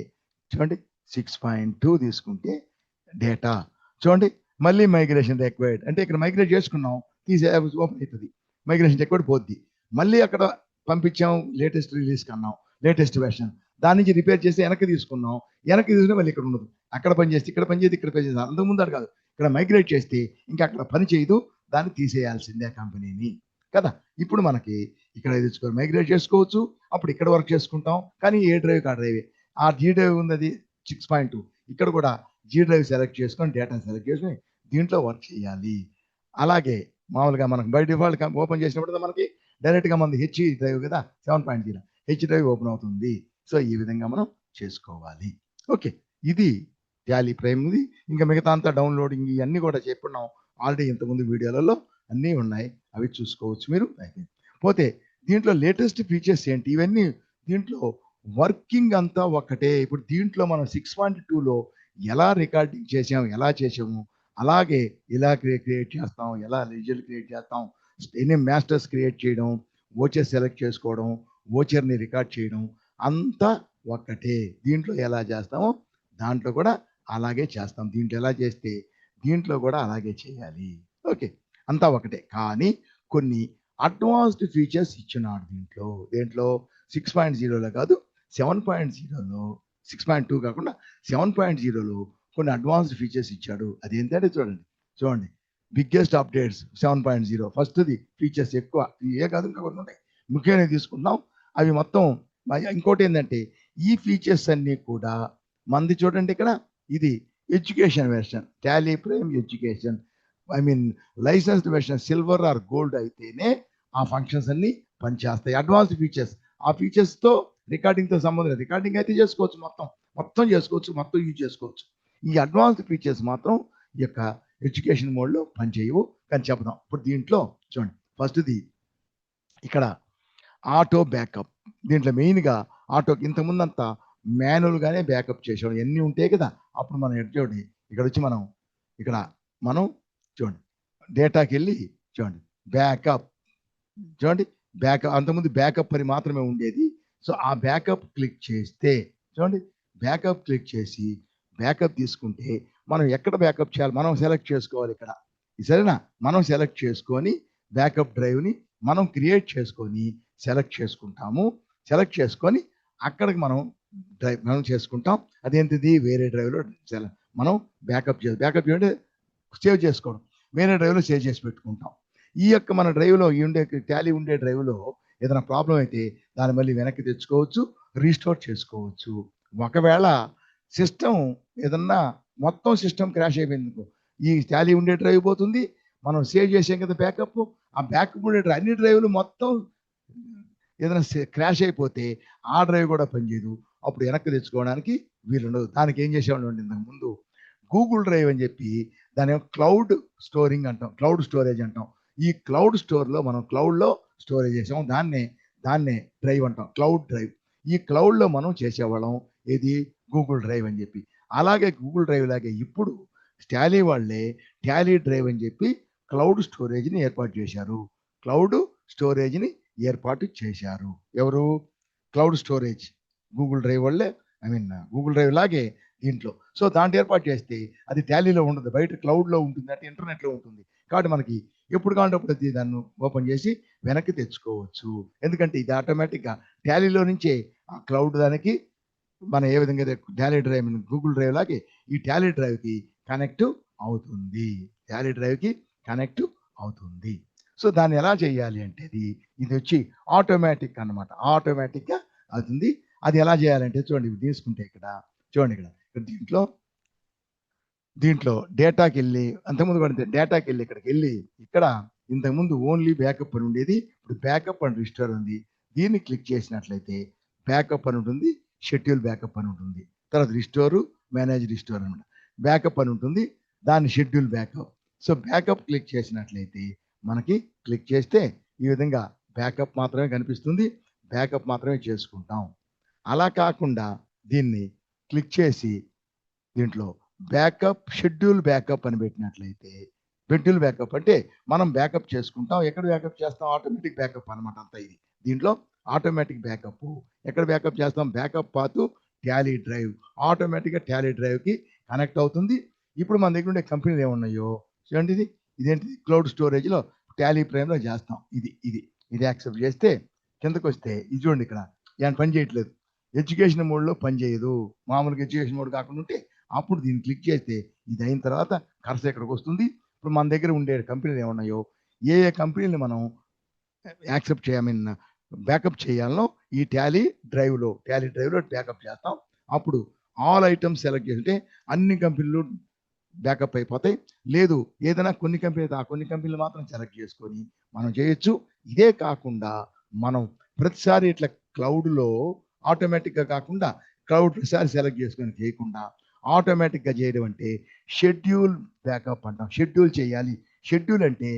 చూడండి 6.2 తీసుకుంటే డేటా చూడండి మళ్ళీ మైగ్రేషన్ రిక్వైర్డ్ అంటే ఇక్కడ మైగ్రేట్ చేసుకున్నాం, తీసే ఓపెన్ అవుతుంది, మైగ్రేషన్ రిక్వైర్డ్ పోద్ది. మళ్ళీ అక్కడ పంపించాం, లేటెస్ట్ రిలీజ్ కన్నాం, లేటెస్ట్ వెర్షన్, దాని నుంచి రిపేర్ చేసి వెనక్కి తీసుకున్నాం, వెనక్కి తీసుకుని మళ్ళీ ఇక్కడ ఉండదు, అక్కడ పని చేస్తే ఇక్కడ పని చేసి ఇక్కడ పని చేసి అంతకుముందు అది కాదు. ఇక్కడ మైగ్రేట్ చేస్తే ఇంకా అక్కడ పని చేయదు, దాన్ని తీసేయాల్సిందే కంపెనీని కదా. ఇప్పుడు మనకి ఇక్కడ తెచ్చుకొని మైగ్రేట్ చేసుకోవచ్చు, అప్పుడు ఇక్కడ వర్క్ చేసుకుంటాం. కానీ ఏ డ్రైవ్ కా డ్రైవే, ఆ జీ డ్రైవ్ ఉన్నది 6.2, ఇక్కడ కూడా జీ డ్రైవ్ సెలెక్ట్ చేసుకొని డేటా సెలెక్ట్ చేసుకొని దీంట్లో వర్క్ చేయాలి. అలాగే మామూలుగా మనకు బై డిఫాల్ట్ ఓపెన్ చేసినప్పుడు మనకి డైరెక్ట్గా మనది హెచ్ డ్రైవ్ కదా 7.0 హెచ్ డ్రైవ్ ఓపెన్ అవుతుంది. సో ఈ విధంగా మనం చేసుకోవాలి. ఓకే, ఇది టాలీ ప్రైమ్ది. ఇంకా మిగతా అంతా డౌన్లోడింగ్ ఇవన్నీ కూడా చెప్పున్నాం ఆల్రెడీ ఇంతకుముందు వీడియోలలో అన్నీ ఉన్నాయి, అవి చూసుకోవచ్చు మీరు. పోతే దీంట్లో లేటెస్ట్ ఫీచర్స్ ఏంటి, ఇవన్నీ దీంట్లో వర్కింగ్ అంతా ఒక్కటే. ఇప్పుడు దీంట్లో మనం 6.2లో ఎలా రికార్డింగ్ చేసాము అలాగే ఇలా క్రియేట్ చేస్తాం, ఎలా రిజల్ట్ క్రియేట్ చేస్తాం, ఎన్ని మాస్టర్స్ క్రియేట్ చేయడం, ఓచర్ సెలెక్ట్ చేసుకోవడం, ఓచర్ని రికార్డ్ చేయడం అంతా ఒక్కటే. దీంట్లో ఎలా చేస్తామో దాంట్లో కూడా అలాగే చేస్తాం, దీంట్లో ఎలా చేస్తే దీంట్లో కూడా అలాగే చేయాలి. ఓకే, అంతా ఒకటే. కానీ కొన్ని అడ్వాన్స్డ్ ఫీచర్స్ ఇచ్చినాడు దేంట్లో 6.0లో కాదు 7.0లో, 6.2 కాకుండా 7.0లో కొన్ని అడ్వాన్స్డ్ ఫీచర్స్ ఇచ్చాడు. అదేంటంటే చూడండి బిగ్గెస్ట్ అప్డేట్స్ 7.0 ఫస్ట్ది ఫీచర్స్ ఎక్కువ, ఏ కాదు ఇంకా కొన్ని ఉంటాయి, ముఖ్యంగా తీసుకుంటాం అవి మొత్తం. ఇంకోటి ఏంటంటే ఈ ఫీచర్స్ అన్నీ కూడా మంది చూడండి ఇక్కడ, ఇది education version, Tally prime education, licensed version silver or gold అయితేనే ఆ ఫంక్షన్స్ అన్ని పనిచేస్తాయి. అడ్వాన్స్డ్ ఫీచర్స్, ఆ ఫీచర్స్తో రికార్డింగ్తో సంబంధం, రికార్డింగ్ అయితే చేసుకోవచ్చు, మొత్తం చేసుకోవచ్చు, మొత్తం యూజ్ చేసుకోవచ్చు. ఈ అడ్వాన్స్డ్ ఫీచర్స్ మాత్రం ఈ యొక్క ఎడ్యుకేషన్ మోడ్లో పనిచేయవు. కానీ చెప్దాం ఇప్పుడు దీంట్లో చూడండి, ఫస్ట్ది ఇక్కడ ఆటో బ్యాకప్. దీంట్లో మెయిన్గా ఆటోకి ఇంతకుముందు అంతా మాన్యువల్గానే బ్యాకప్ చేసేవాడు, ఎన్ని ఉంటాయి కదా. అప్పుడు మనం చూడండి ఇక్కడ వచ్చి మనం చూడండి డేటాకి వెళ్ళి చూడండి బ్యాకప్, చూడండి బ్యాకప్, అంతకుముందు బ్యాకప్ అని మాత్రమే ఉండేది. సో ఆ బ్యాకప్ క్లిక్ చేస్తే చూడండి, బ్యాకప్ క్లిక్ చేసి బ్యాకప్ తీసుకుంటే మనం ఎక్కడ బ్యాకప్ చేయాలి మనం సెలెక్ట్ చేసుకోవాలి ఇక్కడ, సరేనా. మనం సెలెక్ట్ చేసుకొని బ్యాకప్ డ్రైవ్ని మనం క్రియేట్ చేసుకొని సెలెక్ట్ చేసుకుంటాము. సెలెక్ట్ చేసుకొని అక్కడికి మనం చేసుకుంటాం. అదేంటిది వేరే డ్రైవ్లో మనం బ్యాకప్ చేయాలంటే సేవ్ చేసుకోవడం, వేరే డ్రైవ్లో సేవ్ చేసి పెట్టుకుంటాం. ఈ యొక్క మన డ్రైవ్లో ఉండే టాలీ ఉండే డ్రైవ్లో ఏదైనా ప్రాబ్లం అయితే దాన్ని మళ్ళీ వెనక్కి తెచ్చుకోవచ్చు, రీస్టోర్ చేసుకోవచ్చు. ఒకవేళ సిస్టమ్ ఏదన్నా మొత్తం సిస్టమ్ క్రాష్ అయిపోయింది, ఈ టాలీ ఉండే డ్రైవ్ పోతుంది, మనం సేవ్ చేసాం కదా బ్యాకప్, ఆ బ్యాకప్ ఉండే అన్ని డ్రైవ్లు మొత్తం ఏదైనా క్రాష్ అయిపోతే ఆ డ్రైవ్ కూడా పనిచేయదు. అప్పుడు వెనక్కి తెచ్చుకోవడానికి వీలుండదు. దానికి ఏం చేసేవాళ్ళు అంటే ఇంతకు ముందు గూగుల్ డ్రైవ్ అని చెప్పి దాని క్లౌడ్ స్టోరింగ్ అంటాం, క్లౌడ్ స్టోరేజ్ అంటాం. ఈ క్లౌడ్ స్టోర్లో మనం క్లౌడ్లో స్టోరేజ్ చేసాం, దాన్నే డ్రైవ్ అంటాం, క్లౌడ్ డ్రైవ్. ఈ క్లౌడ్లో మనం చేసేవాళ్ళం ఏది గూగుల్ డ్రైవ్ అని చెప్పి. అలాగే గూగుల్ డ్రైవ్ లాగే ఇప్పుడు టాలీ వాళ్ళే టాలీ డ్రైవ్ అని చెప్పి క్లౌడ్ స్టోరేజ్ని ఏర్పాటు చేశారు. క్లౌడ్ స్టోరేజ్ని ఏర్పాటు చేశారు ఎవరు? క్లౌడ్ స్టోరేజ్ గూగుల్ డ్రైవ్ వాళ్ళే, గూగుల్ డ్రైవ్ లాగే దీంట్లో. సో దాంట్లో ఏర్పాటు చేస్తే అది టాలీలో ఉండదు, బయట క్లౌడ్లో ఉంటుంది, అంటే ఇంటర్నెట్లో ఉంటుంది. కాబట్టి మనకి ఎప్పుడు కావాలంటే అది దాన్ని ఓపెన్ చేసి వెనక్కి తెచ్చుకోవచ్చు. ఎందుకంటే ఇది ఆటోమేటిక్గా టాలీలో నుంచే ఆ క్లౌడ్ దానికి మనం ఏ విధంగా టాలీ డ్రైవ్ గూగుల్ డ్రైవ్ లాగే ఈ టాలీ డ్రైవ్కి కనెక్ట్ అవుతుంది, టాలీ డ్రైవ్కి కనెక్ట్ అవుతుంది. సో దాన్ని ఎలా చేయాలి అంటే ఇది వచ్చి ఆటోమేటిక్ అన్నమాట, ఆటోమేటిక్గా అవుతుంది. అది ఎలా చేయాలంటే చూడండి, ఇవి తీసుకుంటే చూడండి ఇక్కడ దీంట్లో డేటాకి వెళ్ళి, అంతకుముందు కూడా డేటాకి వెళ్ళి ఇక్కడికి వెళ్ళి, ఇక్కడ ఇంతకుముందు ఓన్లీ బ్యాకప్ అని ఉండేది, ఇప్పుడు బ్యాకప్ అండ్ రిస్టోర్ ఉంది. దీన్ని క్లిక్ చేసినట్లయితే బ్యాకప్ అని ఉంటుంది, షెడ్యూల్ బ్యాకప్ అని ఉంటుంది, తర్వాత రిస్టోరు, మేనేజ్ రిస్టోర్ అనమాట. బ్యాకప్ అని ఉంటుంది, దాన్ని schedule backup. So backup click చేసినట్లయితే మనకి క్లిక్ చేస్తే ఈ విధంగా బ్యాకప్ మాత్రమే కనిపిస్తుంది, బ్యాకప్ మాత్రమే చేసుకుంటాం. అలా కాకుండా దీన్ని క్లిక్ చేసి దీంట్లో బ్యాకప్ షెడ్యూల్ బ్యాకప్ అని పెట్టినట్లయితే, షెడ్యూల్ బ్యాకప్ అంటే మనం బ్యాకప్ చేసుకుంటాం, ఎక్కడ బ్యాకప్ చేస్తాం, ఆటోమేటిక్ బ్యాకప్ అనమాట అంతా. ఇది దీంట్లో ఆటోమేటిక్ బ్యాకప్ ఎక్కడ బ్యాకప్ చేస్తాం, బ్యాకప్ పాత్ టాలీ డ్రైవ్, ఆటోమేటిక్గా టాలీ డ్రైవ్కి కనెక్ట్ అవుతుంది. ఇప్పుడు మన దగ్గర ఉండే కంపెనీలు ఏమున్నాయో చూడండి, ఇదేంటిది క్లౌడ్ స్టోరేజ్లో టాలీ ప్రైమ్లో చేస్తాం. ఇది యాక్సెప్ట్ చేస్తే కిందకు వస్తే ఇది చూడండి, ఇక్కడ ఏమైనా పని చేయట్లేదు, ఎడ్యుకేషన్ మోడ్లో పని చేయదు. మామూలుగా ఎడ్యుకేషన్ మోడ్ కాకుండా ఉంటే అప్పుడు దీన్ని క్లిక్ చేస్తే ఇది అయిన తర్వాత కర్సర్ ఇక్కడికి వస్తుంది. ఇప్పుడు మన దగ్గర ఉండే కంపెనీలు ఏమున్నాయో, ఏ కంపెనీని మనం యాక్సెప్ట్ బ్యాకప్ చేయాలనో ఈ టాలీ డ్రైవ్లో బ్యాకప్ చేస్తాం. అప్పుడు ఆల్ ఐటమ్స్ సెలెక్ట్ చేస్తే అన్ని కంపెనీలు బ్యాకప్ అయిపోతాయి. లేదు ఏదైనా కొన్ని కంపెనీలు ఆ కొన్ని కంపెనీలు మాత్రం సెలెక్ట్ చేసుకొని మనం చేయొచ్చు. ఇదే కాకుండా మనం ప్రతిసారి ఇట్లా క్లౌడ్లో ఆటోమేటిక్గా కాకుండా క్లౌడ్ ప్రతిసారి సెలెక్ట్ చేసుకొని చేయకుండా ఆటోమేటిక్గా చేయడం అంటే షెడ్యూల్ బ్యాకప్ అంటాం. షెడ్యూల్ చేయాలి. షెడ్యూల్ అంటే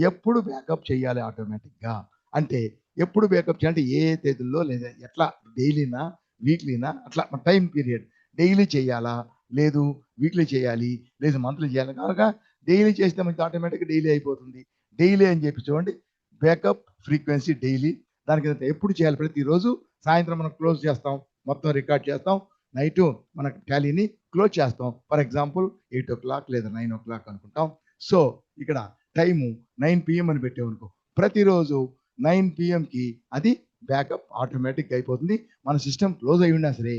ఎప్పుడు బ్యాకప్ చేయాలి ఆటోమేటిక్గా, అంటే ఎప్పుడు బ్యాకప్ చేయాలంటే ఏ తేదీల్లో, లేదా ఎట్లా డైలీనా వీక్లీనా, అట్లా టైం పీరియడ్ డైలీ చేయాలా, లేదు వీక్లీ చేయాలి, లేదు మంత్లీ చేయాలి. కనుక డైలీ చేస్తే మనకి ఆటోమేటిక్గా డైలీ అయిపోతుంది. డైలీ అని చెప్పి చూడండి, బ్యాకప్ ఫ్రీక్వెన్సీ డైలీ. దానికి ఎప్పుడు చేయాలి, ప్రతిరోజు సాయంత్రం మనం క్లోజ్ చేస్తాం, మొత్తం రికార్డ్ చేస్తాం, నైట్ మన టాలీని క్లోజ్ చేస్తాం. ఫర్ ఎగ్జాంపుల్ 8 o'clock లేదా 9 o'clock అనుకుంటాం. సో ఇక్కడ టైము 9 PM అని పెట్టామనుకో, ప్రతిరోజు 9 PMకి అది బ్యాకప్ ఆటోమేటిక్ అయిపోతుంది. మన సిస్టమ్ క్లోజ్ అయి ఉన్నా సరే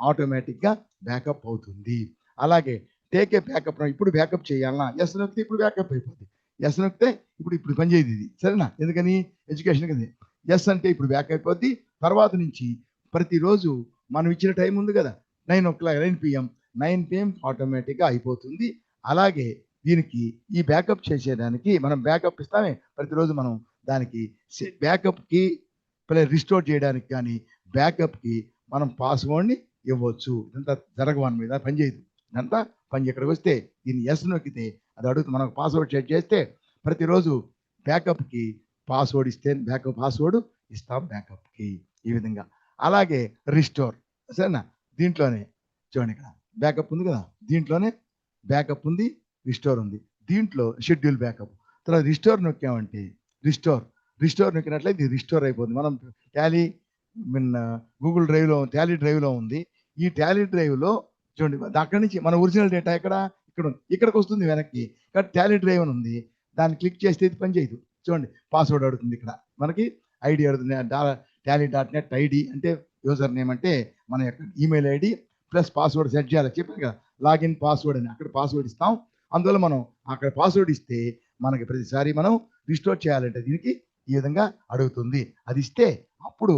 ఆటోమేటిక్గా బ్యాకప్ అవుతుంది. అలాగే టేక్ ఏ బ్యాకప్, ఇప్పుడు బ్యాకప్ చేయాలన్నా ఎస్ నొక్కితే ఇప్పుడు బ్యాకప్ అయిపోతుంది, ఎస్ నొక్కితే ఇప్పుడు పని చేయదు ఇది, సరేనా? ఎందుకని ఎడ్యుకేషన్ కదా, ఎస్ అంటే ఇప్పుడు బ్యాక్ అయిపోద్ది. తర్వాత నుంచి ప్రతిరోజు మనం ఇచ్చిన టైం ఉంది కదా 9 PM, 9 PM ఆటోమేటిక్గా అయిపోతుంది. అలాగే దీనికి ఈ బ్యాకప్ చేసేదానికి మనం బ్యాకప్ ఇస్తామే ప్రతిరోజు, మనం దానికి బ్యాకప్కి రిస్టోర్ చేయడానికి కానీ బ్యాకప్కి మనం పాస్వర్డ్ని ఇవ్వచ్చు. ఇదంతా జరగవన్ మీద పని చేయదు, ఇదంతా పని. ఇక్కడికి వస్తే దీన్ని ఎస్ నొక్కితే అది అడుగుతుంది, మనకు పాస్వర్డ్ సెట్ చేస్తే ప్రతిరోజు బ్యాకప్కి పాస్వర్డ్ ఇస్తే బ్యాకప్ పాస్వర్డ్ ఇస్తాం బ్యాకప్కి, ఈ విధంగా. అలాగే రిస్టోర్, సరేనా? దీంట్లోనే చూడండి, ఇక్కడ బ్యాకప్ ఉంది కదా, దీంట్లోనే బ్యాకప్ ఉంది, రిస్టోర్ ఉంది. దీంట్లో షెడ్యూల్ బ్యాకప్. తర్వాత రిస్టోర్ నొక్కామంటే రిస్టోర్ నొక్కినట్లయితే ఇది రిస్టోర్ అయిపోతుంది. మనం టాలీ గూగుల్ డ్రైవ్లో టాలీ డ్రైవ్లో ఉంది. ఈ టాలీ డ్రైవ్లో చూడండి, అక్కడి నుంచి మన ఒరిజినల్ డేటా ఇక్కడికి వస్తుంది వెనక్కి. కాబట్టి టాలీ డ్రైవ్ అని ఉంది, దాన్ని క్లిక్ చేస్తే ఇది పని చేయదు. చూడండి, పాస్వర్డ్ అడుగుతుంది, ఇక్కడ మనకి ఐడి అడుగుతుంది, tally.net ఐడి అంటే యూజర్ నేమ్ అంటే మన యొక్క email ID plus password set చేయాలి. చెప్పాను కదా, లాగిన్ పాస్వర్డ్ అని, అక్కడ పాస్వర్డ్ ఇస్తాం. అందువల్ల మనం అక్కడ పాస్వర్డ్ ఇస్తే మనకి ప్రతిసారి మనం రిస్టోర్ చేయాలంటే దీనికి ఈ విధంగా అడుగుతుంది. అది ఇస్తే అప్పుడు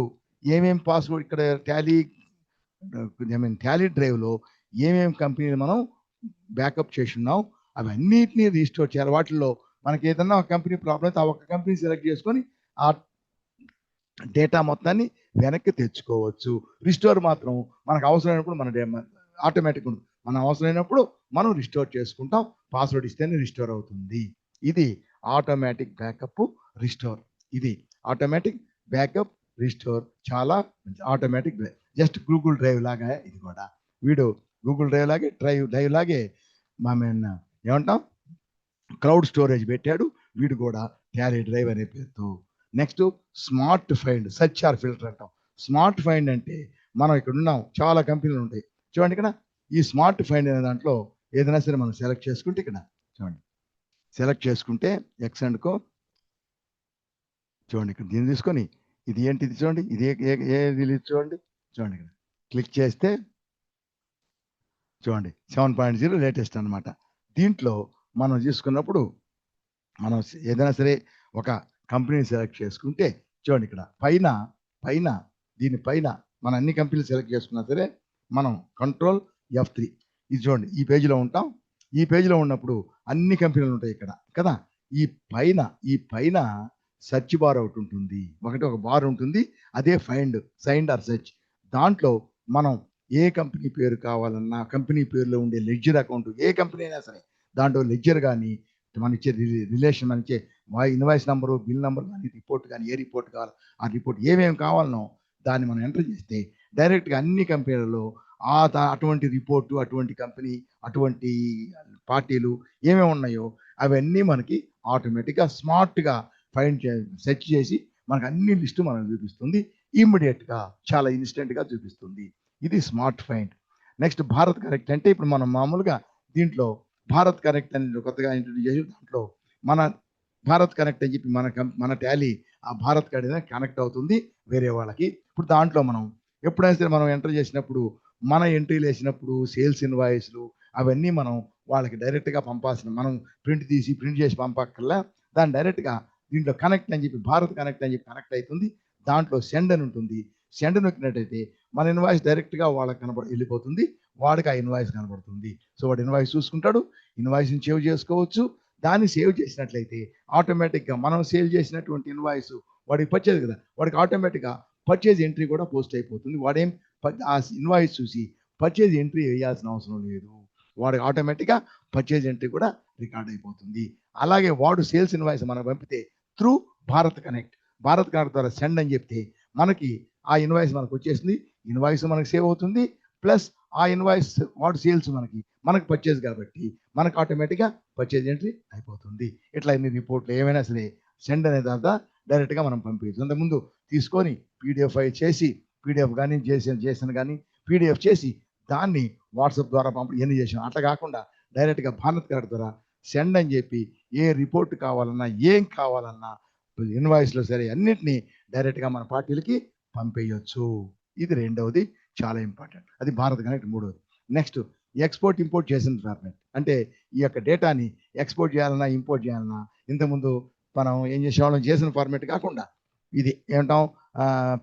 ఏమేం పాస్వర్డ్ ఇక్కడ టాలీ డ్రైవ్లో ఏమేం కంపెనీలు మనం బ్యాకప్ చేసి ఉన్నాం అవన్నిటిని రీస్టోర్ చేయాలి. వాటిల్లో మనకి ఏదన్నా ఒక కంపెనీ ప్రాబ్లం అయితే ఆ ఒక్క కంపెనీ సెలెక్ట్ చేసుకొని ఆ డేటా మొత్తాన్ని వెనక్కి తెచ్చుకోవచ్చు. రిస్టోర్ మాత్రం మనకు అవసరమైనప్పుడు మన ఆటోమేటిక్ ఉంటుంది. మనం అవసరమైనప్పుడు మనం రిస్టోర్ చేసుకుంటాం. పాస్వర్డ్ ఇస్తేనే రిస్టోర్ అవుతుంది. ఇది ఆటోమేటిక్ బ్యాకప్ రిస్టోర్. ఇది ఆటోమేటిక్ బ్యాకప్ రిస్టోర్ చాలా ఆటోమేటిక్ జస్ట్ గూగుల్ డ్రైవ్ లాగా ఇది కూడా. వీడు గూగుల్ డ్రైవ్ లాగే డ్రైవ్ లాగే ఏమంటాం క్లౌడ్ స్టోరేజ్ పెట్టాడు. వీడు కూడా టాలీ డ్రైవ్ అనే పేరుతో. Next smart find, search are filter అంటాం. స్మార్ట్ ఫైండ్ అంటే మనం ఇక్కడ ఉన్నాం, చాలా కంపెనీలు ఉంటాయి చూడండి. ఇక్కడ ఈ స్మార్ట్ ఫైండ్ అనే దాంట్లో ఏదైనా సరే మనం సెలెక్ట్ చేసుకుంటే ఇక్కడ చూడండి, సెలెక్ట్ చేసుకుంటే ఎక్స్ అండ్ కో చూడండి. ఇక్కడ దీన్ని తీసుకొని ఇది ఏంటిది చూడండి, ఇది ఏ రిలీజ్ చూడండి. చూడండి ఇక్కడ క్లిక్ చేస్తే చూడండి 7.0 లేటెస్ట్ అనమాట. దీంట్లో మనం తీసుకున్నప్పుడు మనం ఏదైనా సరే ఒక కంపెనీని సెలెక్ట్ చేసుకుంటే చూడండి ఇక్కడ పైన దీనిపైన మన అన్ని కంపెనీలు సెలెక్ట్ చేసుకున్నా సరే మనం కంట్రోల్ F3 ఇది చూడండి. ఈ పేజీలో ఉంటాం. ఈ పేజీలో ఉన్నప్పుడు అన్ని కంపెనీలు ఉంటాయి ఇక్కడ కదా. ఈ పైన సెర్చ్ బార్ ఒకటి ఉంటుంది, ఒక బార్ ఉంటుంది. అదే సైండ్ ఆర్ సెర్చ్. దాంట్లో మనం ఏ కంపెనీ పేరు కావాలన్నా కంపెనీ పేరులో ఉండే లెడ్జర్ అకౌంట్ ఏ కంపెనీ అయినా సరే దాంట్లో లెడ్జర్ కానీ మన ఇచ్చే రిలేషన్ మన ఇచ్చే ఇన్వాయిస్ నెంబరు, బిల్ నెంబర్ కానీ, రిపోర్ట్ కానీ, ఏ రిపోర్ట్ కావాలి ఆ రిపోర్ట్ ఏమేమి కావాలనో దాన్ని మనం ఎంటర్ చేస్తే డైరెక్ట్గా అన్ని కంపెనీలలో అటువంటి రిపోర్టు, అటువంటి కంపెనీ, అటువంటి పార్టీలు ఏమేమి ఉన్నాయో అవన్నీ మనకి ఆటోమేటిక్గా స్మార్ట్గా సెర్చ్ చేసి మనకు అన్ని లిస్టు మనకు చూపిస్తుంది. ఇమ్మీడియట్గా చాలా ఇన్స్టెంట్గా చూపిస్తుంది. ఇది smart find. Next Bharat connect అంటే ఇప్పుడు మనం మామూలుగా దీంట్లో భారత్ కనెక్ట్ అని కొత్తగా ఇంట్రడ్యూస్ చేసి దాంట్లో మన భారత్ కనెక్ట్ అని చెప్పి మన టాలీ ఆ భారత్ కనెక్ట్ అవుతుంది వేరే వాళ్ళకి. ఇప్పుడు దాంట్లో మనం ఎప్పుడైనా సరే మనం ఎంటర్ చేసినప్పుడు మన ఎంట్రీలు వేసినప్పుడు సేల్స్ ఇన్వాయిస్లు అవన్నీ మనం వాళ్ళకి డైరెక్ట్గా పంపాల్సిన, మనం ప్రింట్ చేసి పంపక్కర్లా. దాన్ని డైరెక్ట్గా దీంట్లో కనెక్ట్ అని చెప్పి భారత్ కనెక్ట్ అని చెప్పి కనెక్ట్ అవుతుంది. దాంట్లో సెండ్ అని ఉంటుంది. సెండ్ నొక్కినట్టయితే మన ఇన్వాయిస్ డైరెక్ట్గా వాళ్ళకి వెళ్ళిపోతుంది. వాడికి ఆ ఇన్వాయిస్ కనబడుతుంది. సో వాడు ఇన్వాయిస్ చూసుకుంటాడు, ఇన్వాయిస్ని సేవ్ చేసుకోవచ్చు. దాన్ని సేవ్ చేసినట్లయితే ఆటోమేటిక్గా మనం సేవ్ చేసినటువంటి ఇన్వాయిస్ వాడికి పర్చేజ్ కదా, వాడికి ఆటోమేటిక్గా పర్చేజ్ ఎంట్రీ కూడా పోస్ట్ అయిపోతుంది. వాడేం ఆ ఇన్వాయిస్ చూసి పర్చేజ్ ఎంట్రీ వేయాల్సిన అవసరం లేదు. వాడికి ఆటోమేటిక్గా పర్చేజ్ ఎంట్రీ కూడా రికార్డ్ అయిపోతుంది. అలాగే వాడు సేల్స్ ఇన్వాయిస్ మనకు పంపితే త్రూ భారత్ కనెక్ట్ ద్వారా సెండ్ అని చెప్తే మనకి ఆ ఇన్వాయిస్ మనకు వచ్చేసింది. ఇన్వాయిస్ మనకు సేవ్ అవుతుంది. ప్లస్ ఆ ఇన్వాయిస్ వాడు సేల్స్ మనకు పర్చేజ్ కాబట్టి మనకు ఆటోమేటిక్గా పర్చేజ్ ఎంట్రీ అయిపోతుంది. ఇట్లా ఇన్ని రిపోర్ట్లు ఏమైనా సరే సెండ్ అనే తర్వాత డైరెక్ట్గా మనం పంపించచ్చు. అంతకుముందు తీసుకొని పీడిఎఫ్ చేసి పీడిఎఫ్ కానీ చేసిన కానీ పీడిఎఫ్ చేసి దాన్ని వాట్సాప్ ద్వారా ఎన్ని చేసాం. అట్లా కాకుండా డైరెక్ట్గా భారత్ కనెక్ట్ ద్వారా సెండ్ అని చెప్పి ఏ రిపోర్ట్ కావాలన్నా ఏం కావాలన్నా ఇన్వాయిస్లో సరే అన్నిటినీ డైరెక్ట్గా మన పార్టీలకి పంపేయచ్చు. ఇది రెండవది, చాలా ఇంపార్టెంట్. అది భారత్ కనెక్ట్. మూడవది నెక్స్ట్ ఎక్స్పోర్ట్ ఇంపోర్ట్ చేసిన ఫార్మాట్. అంటే ఈ యొక్క డేటాని ఎక్స్పోర్ట్ చేయాలన్నా ఇంపోర్ట్ చేయాలన్నా ఇంతకుముందు మనం ఏం చేసేవాళ్ళం చేసిన ఫార్మాట్ కాకుండా ఇది ఏమంటాం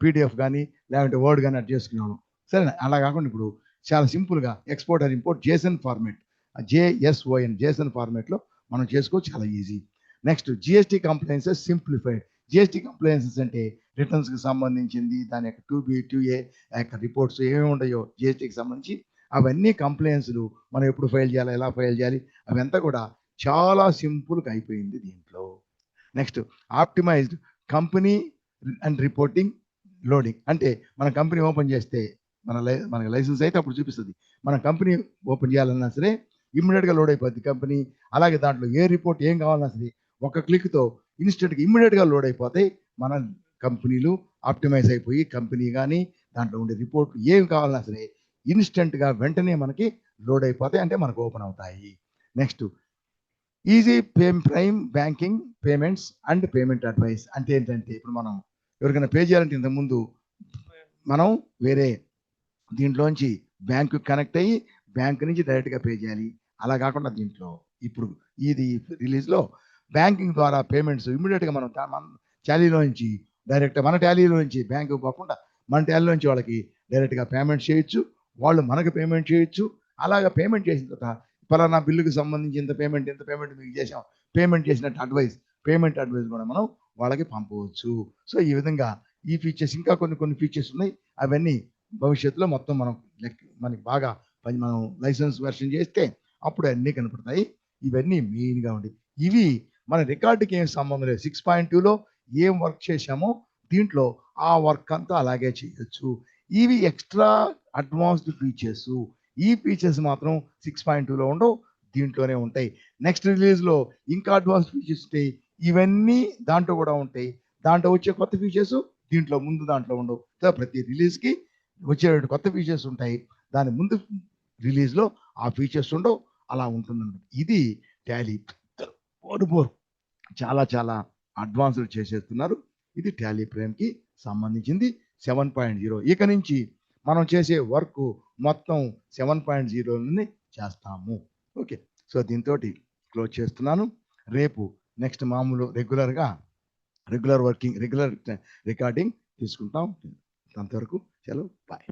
పీడిఎఫ్ కానీ లేదంటే వర్డ్ కానీ అది చేసుకునేవాళ్ళం. సరేనా? అలా కాకుండా ఇప్పుడు చాలా సింపుల్గా export and import Jason format, Jason ఫార్మాట్లో మనం చేసుకోవచ్చు, చాలా easy. Next GST compliances simplified. GST compliances అంటే రిటర్న్స్కి సంబంధించింది, దాని యొక్క 2B 2A యొక్క రిపోర్ట్స్ ఏమేమి ఉన్నాయో జిఎస్టీకి సంబంధించి అవన్నీ కంప్లైన్స్లు మనం ఎప్పుడు ఫైల్ చేయాలి, ఎలా ఫైల్ చేయాలి అవంతా కూడా చాలా సింపుల్గా అయిపోయింది దీంట్లో. Next optimised company and reporting loading. అంటే మన కంపెనీ ఓపెన్ చేస్తే మనకి లైసెన్స్ అయితే అప్పుడు చూపిస్తుంది. మన కంపెనీ ఓపెన్ చేయాలన్నా సరే ఇమ్మీడియట్గా లోడ్ అయిపోద్ది కంపెనీ. అలాగే దాంట్లో ఏ రిపోర్ట్ ఏం కావాలన్నా సరే ఒక క్లిక్తో ఇన్స్టెంట్గా ఇమ్మీడియట్గా లోడ్ అయిపోతాయి. మన కంపెనీలు ఆప్టిమైజ్ అయిపోయి కంపెనీ కానీ దాంట్లో ఉండే రిపోర్ట్లు ఏం కావాలన్నా సరే ఇన్స్టెంట్గా వెంటనే మనకి లోడ్ అయిపోతాయి, అంటే మనకు ఓపెన్ అవుతాయి. Next easy prime banking payments and payment advice. అంటే ఏంటంటే ఇప్పుడు మనం ఎవరికైనా పే చేయాలంటే ఇంతకుముందు మనం వేరే దీంట్లోంచి బ్యాంకు కనెక్ట్ అయ్యి బ్యాంక్ నుంచి డైరెక్ట్గా పే చేయాలి. అలా కాకుండా దీంట్లో ఇప్పుడు ఇది రిలీజ్లో బ్యాంకింగ్ ద్వారా పేమెంట్స్ ఇమీడియట్గా మనం మన టాలీలో నుంచి డైరెక్ట్ మన టాలీలో నుంచి బ్యాంకు పోకుండా మన టాలీలో నుంచి వాళ్ళకి డైరెక్ట్గా పేమెంట్ చేయొచ్చు, వాళ్ళు మనకు పేమెంట్ చేయొచ్చు. అలాగా పేమెంట్ చేసిన తర్వాత పలానా బిల్లుకి సంబంధించి ఇంత పేమెంట్ మీకు చేసాం, పేమెంట్ చేసినట్టు పేమెంట్ అడ్వైస్ కూడా మనం వాళ్ళకి పంపవచ్చు. సో ఈ విధంగా ఈ ఫీచర్స్ ఇంకా కొన్ని ఫీచర్స్ ఉన్నాయి. అవన్నీ భవిష్యత్తులో మొత్తం మనకి బాగా మనం లైసెన్స్ వెర్షన్ చేస్తే అప్పుడు అన్నీ కనపడతాయి. ఇవన్నీ మెయిన్గా ఉండి ఇవి మన రికార్డుకి ఏం సంబంధం లేదు. 6.2లో ఏం వర్క్ చేశామో దీంట్లో ఆ వర్క్ అంతా అలాగే చేయొచ్చు. ఇవి ఎక్స్ట్రా అడ్వాన్స్డ్ ఫీచర్స్. ఈ ఫీచర్స్ మాత్రం 6.2లో ఉండవు, దీంట్లోనే ఉంటాయి. నెక్స్ట్ రిలీజ్లో ఇంకా అడ్వాన్స్ ఫీచర్స్ ఉంటాయి. ఇవన్నీ దాంట్లో కూడా ఉంటాయి. దాంట్లో వచ్చే కొత్త ఫీచర్స్ దీంట్లో దాంట్లో ఉండవు. ప్రతి రిలీజ్కి వచ్చే కొత్త ఫీచర్స్ ఉంటాయి. దాని ముందు రిలీజ్లో ఆ ఫీచర్స్ ఉండవు. అలా ఉంటుందన్నమాట. ఇది టాలీ చాలా అడ్వాన్స్డ్ చేసేస్తున్నారు. ఇది టాలీ ప్రైమ్కి సంబంధించింది 7.0. ఇక నుంచి మనం చేసే వర్క్ మొత్తం 7.0 చేస్తాము. ఓకే, సో దీంతో క్లోజ్ చేస్తున్నాను. రేపు నెక్స్ట్ మామూలు రెగ్యులర్ రికార్డింగ్ తీసుకుంటాం. అంతవరకు సెలవు, బాయ్.